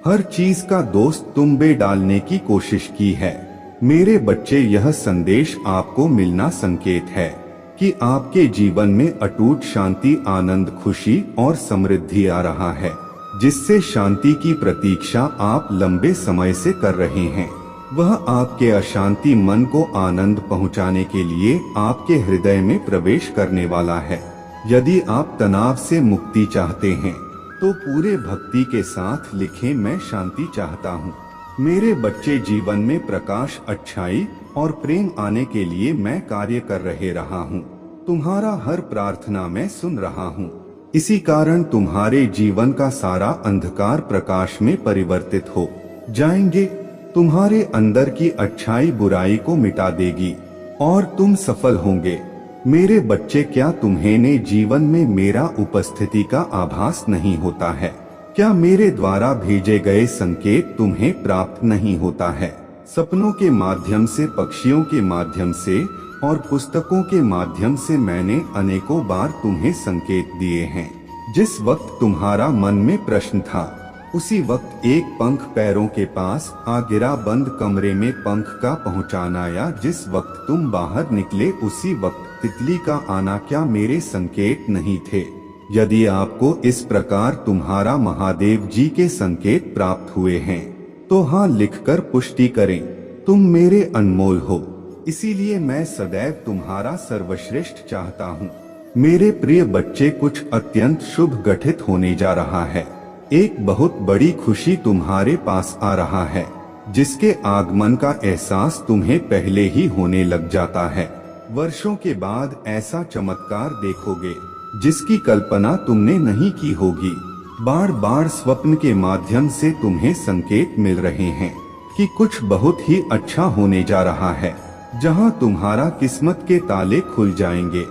हर चीज का दोस्त तुम पे डालने की कोशिश की है। मेरे बच्चे, यह संदेश आपको मिलना संकेत है कि आपके जीवन में अटूट शांति, आनंद, खुशी और समृद्धि आ रहा है, जिससे शांति की प्रतीक्षा आप लंबे समय से कर रहे हैं। वह आपके अशांति मन को आनंद पहुंचाने के लिए आपके हृदय में प्रवेश करने वाला है। यदि आप तनाव से मुक्ति चाहते हैं तो पूरे भक्ति के साथ लिखें, मैं शांति चाहता हूँ। मेरे बच्चे, जीवन में प्रकाश, अच्छाई और प्रेम आने के लिए मैं कार्य कर रहा हूँ। तुम्हारा हर प्रार्थना मैं सुन रहा हूँ। इसी कारण तुम्हारे जीवन का सारा अंधकार प्रकाश में परिवर्तित हो जाएंगे। तुम्हारे अंदर की अच्छाई बुराई को मिटा देगी और तुम सफल होंगे। मेरे बच्चे, क्या तुम्हें जीवन में मेरा उपस्थिति का आभास नहीं होता है? क्या मेरे द्वारा भेजे गए संकेत तुम्हें प्राप्त नहीं होता है? सपनों के माध्यम से, पक्षियों के माध्यम से और पुस्तकों के माध्यम से मैंने अनेकों बार तुम्हें संकेत दिए हैं। जिस वक्त तुम्हारा मन में प्रश्न था, उसी वक्त एक पंख पैरों के पास आ गिरा। बंद कमरे में पंख का पहुंचाना, या जिस वक्त तुम बाहर निकले उसी वक्त तितली का आना, क्या मेरे संकेत नहीं थे? यदि आपको इस प्रकार तुम्हारा महादेव जी के संकेत प्राप्त हुए हैं तो हाँ लिखकर पुष्टि करें, तुम मेरे अनमोल हो। इसीलिए मैं सदैव तुम्हारा सर्वश्रेष्ठ चाहता हूँ। मेरे प्रिय बच्चे, कुछ अत्यंत शुभ घटित होने जा रहा है। एक बहुत बड़ी खुशी तुम्हारे पास आ रहा है, जिसके आगमन का एहसास तुम्हें पहले ही होने लग जाता है। वर्षों के बाद ऐसा चमत्कार देखोगे जिसकी कल्पना तुमने नहीं की होगी। बार बार स्वप्न के माध्यम से तुम्हें संकेत मिल रहे हैं कि कुछ बहुत ही अच्छा होने जा रहा है, जहां तुम्हारा किस्मत के ताले खुल जाएंगे।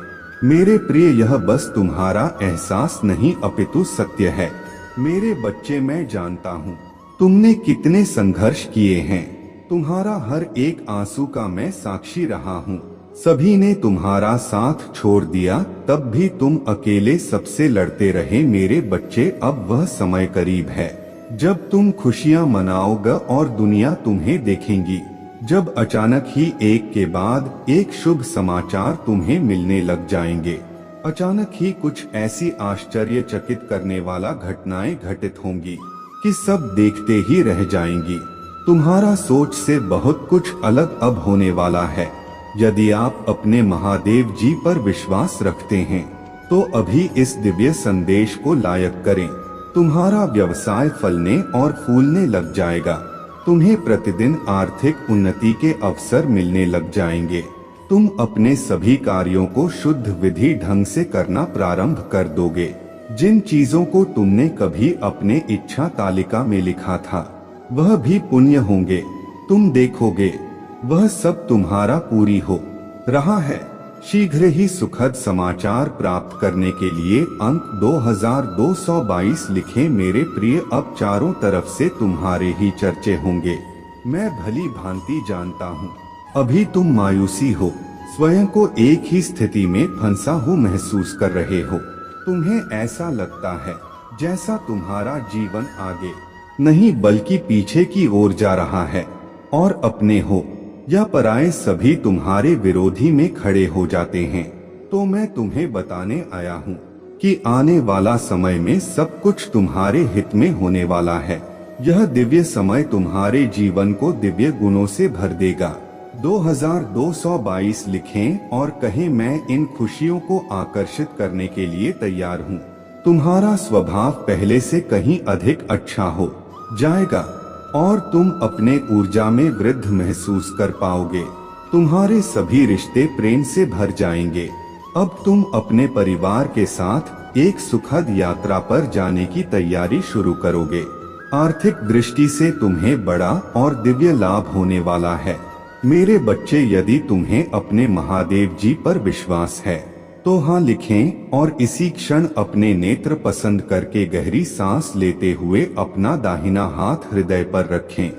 मेरे प्रिय, यह बस तुम्हारा एहसास नहीं अपितु सत्य है। मेरे बच्चे, मैं जानता हूँ तुमने कितने संघर्ष किए हैं। तुम्हारा हर एक आंसू का मैं साक्षी रहा हूँ। सभी ने तुम्हारा साथ छोड़ दिया, तब भी तुम अकेले सबसे लड़ते रहे मेरे बच्चे। अब वह समय करीब है जब तुम खुशियां मनाओगे और दुनिया तुम्हें देखेंगी। जब अचानक ही एक के बाद एक शुभ समाचार तुम्हें मिलने लग जाएंगे। अचानक ही कुछ ऐसी आश्चर्यचकित करने वाला घटनाएं घटित होंगी कि सब देखते ही रह जाएंगी। तुम्हारा सोच से बहुत कुछ अलग अब होने वाला है। यदि आप अपने महादेव जी पर विश्वास रखते हैं तो अभी इस दिव्य संदेश को लायक करें। तुम्हारा व्यवसाय फलने और फूलने लग जाएगा। तुम्हें प्रतिदिन आर्थिक उन्नति के अवसर मिलने लग जाएंगे। तुम अपने सभी कार्यों को शुद्ध विधि ढंग से करना प्रारंभ कर दोगे। जिन चीजों को तुमने कभी अपने इच्छा तालिका में लिखा था वह भी पुण्य होंगे। तुम देखोगे वह सब तुम्हारा पूरी हो रहा है। शीघ्र ही सुखद समाचार प्राप्त करने के लिए अंक 2222 लिखें मेरे प्रिय। अब चारों तरफ से तुम्हारे ही चर्चे होंगे। मैं भली भांति जानता हूँ अभी तुम मायूसी हो, स्वयं को एक ही स्थिति में फंसा हुआ महसूस कर रहे हो। तुम्हें ऐसा लगता है जैसा तुम्हारा जीवन आगे नहीं बल्कि पीछे की ओर जा रहा है और अपने हो या पराये सभी तुम्हारे विरोधी में खड़े हो जाते हैं। तो मैं तुम्हें बताने आया हूँ कि आने वाला समय में सब कुछ तुम्हारे हित में होने वाला है। यह दिव्य समय तुम्हारे जीवन को दिव्य गुणों से भर देगा। 2222 लिखें और कहें मैं इन खुशियों को आकर्षित करने के लिए तैयार हूँ। तुम्हारा स्वभाव पहले से कहीं अधिक अच्छा हो जाएगा और तुम अपने ऊर्जा में वृद्धि महसूस कर पाओगे। तुम्हारे सभी रिश्ते प्रेम से भर जाएंगे। अब तुम अपने परिवार के साथ एक सुखद यात्रा पर जाने की तैयारी शुरू करोगे। आर्थिक दृष्टि से तुम्हें बड़ा और दिव्य लाभ होने वाला है मेरे बच्चे। यदि तुम्हें अपने महादेव जी पर विश्वास है तो हाँ लिखें और इसी क्षण अपने नेत्र पसंद करके गहरी सांस लेते हुए अपना दाहिना हाथ हृदय पर रखें।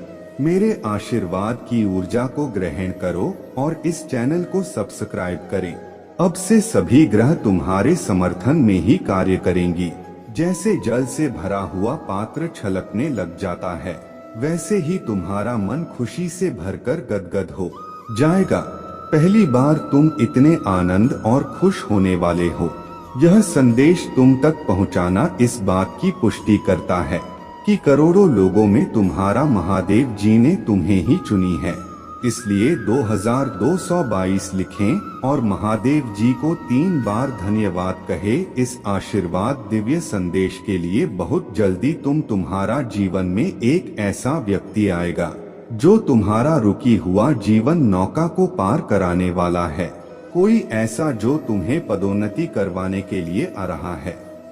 मेरे आशीर्वाद की ऊर्जा को ग्रहण करो और इस चैनल को सब्सक्राइब करें। अब से सभी ग्रह तुम्हारे समर्थन में ही कार्य करेंगी। जैसे जल से भरा हुआ पात्र छलकने लग जाता है वैसे ही तुम्हारा मन खुशी से भरकर गदगद हो जाएगा। पहली बार तुम इतने आनंद और खुश होने वाले हो। यह संदेश तुम तक पहुंचाना इस बात की पुष्टि करता है कि करोड़ों लोगों में तुम्हारा महादेव जी ने तुम्हें ही चुनी है। इसलिए 2222 लिखें और महादेव जी को 3 बार धन्यवाद कहे। इस आशीर्वाद दिव्य संदेश के लिए बहुत जल्दी तुम्हारा जीवन में एक ऐसा व्यक्ति आएगा जो तुम्हारा रुकी हुआ जीवन नौका को पार कराने वाला है। कोई ऐसा जो तुम्हें पदोन्नति करवाने के लिए आ रहा है।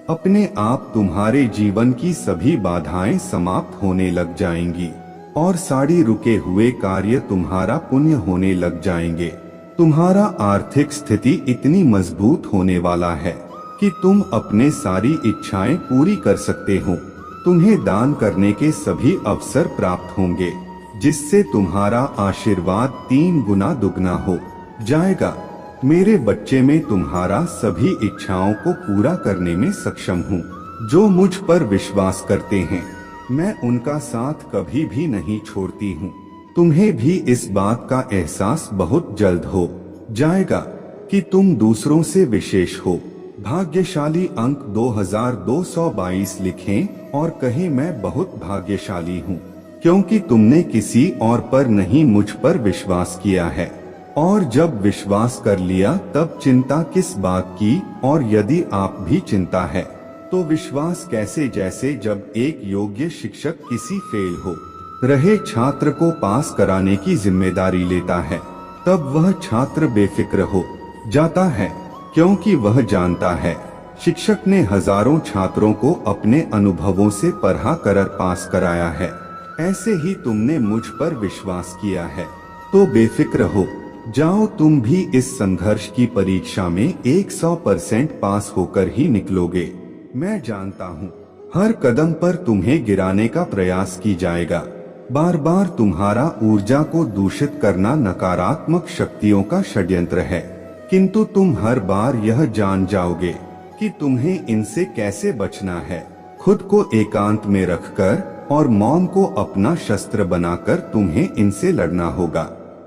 अपने आप तुम्हारे जीवन की सभी बाधाएं समाप्त होने लग जाएंगी और सारी रुके हुए कार्य तुम्हारा पुण्य होने लग जाएंगे। तुम्हारा आर्थिक स्थिति इतनी मजबूत होने वाला है कि तुम अपने सारी इच्छाएं पूरी कर सकते हो। तुम्हें दान करने के सभी अवसर प्राप्त होंगे जिससे तुम्हारा आशीर्वाद 3 गुना दुगना हो जाएगा। मेरे बच्चे में तुम्हारा सभी इच्छाओं को पूरा करने में सक्षम हूँ। जो मुझ पर विश्वास करते हैं मैं उनका साथ कभी भी नहीं छोड़ती हूँ। तुम्हें भी इस बात का एहसास बहुत जल्द हो जाएगा कि तुम दूसरों से विशेष हो। भाग्यशाली अंक 2222 लिखें और कहें मैं बहुत भाग्यशाली हूँ क्योंकि तुमने किसी और पर नहीं मुझ पर विश्वास किया है। और जब विश्वास कर लिया तब चिंता किस बात की, और यदि आप भी चिंता है तो विश्वास कैसे। जैसे जब एक योग्य शिक्षक किसी फेल हो रहे छात्र को पास कराने की जिम्मेदारी लेता है तब वह छात्र बेफिक्र हो जाता है क्योंकि वह जानता है शिक्षक ने हजारों छात्रों को अपने अनुभवों से पढ़ा कर पास कराया है। ऐसे ही तुमने मुझ पर विश्वास किया है तो बेफिक्र हो जाओ। तुम भी इस संघर्ष की परीक्षा में 100% पास होकर ही निकलोगे। मैं जानता हूँ हर कदम पर तुम्हें गिराने का प्रयास की जाएगा बार बार तुम्हारा ऊर्जा को दूषित करना नकारात्मक शक्तियों का षड्यंत्र है, किंतु तुम हर बार यह जान जाओगे कि तुम्हें इनसे कैसे बचना है। खुद को एकांत में रखकर और मौन को अपना शस्त्र बनाकर तुम्हें इनसे लड़ना होगा,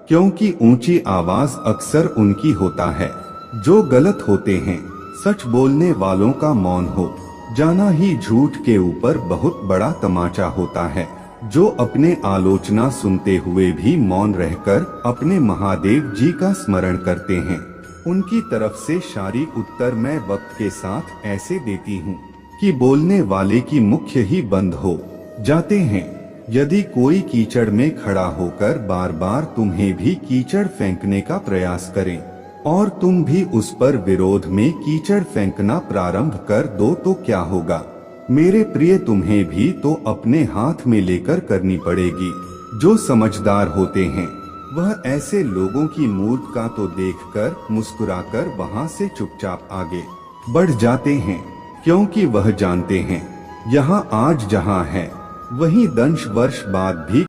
क्योंकि ऊंची आवाज अक्सर उनकी होता है जो गलत होते हैं। सच बोलने वालों का मौन हो जाना ही झूठ के ऊपर बहुत बड़ा तमाचा होता है। जो अपने आलोचना सुनते हुए भी मौन रहकर अपने महादेव जी का स्मरण करते हैं, उनकी तरफ से शारी उत्तर मैं वक्त के साथ ऐसे देती हूँ कि बोलने वाले की मुख्य ही बंद हो जाते हैं। यदि कोई कीचड़ में खड़ा होकर बार बार तुम्हें भी कीचड़ फेंकने का प्रयास करे और तुम भी उस पर विरोध में कीचड़ फेंकना प्रारंभ कर दो तो क्या होगा मेरे प्रिय, तुम्हें भी तो अपने हाथ में लेकर करनी पड़ेगी। जो समझदार होते हैं वह ऐसे लोगों की मूर्ख का तो देखकर मुस्कुराकर वहां से चुपचाप आगे बढ़ जाते हैं, क्योंकि वह जानते हैं यहाँ आज जहाँ है वहीं 10 वर्ष बाद भी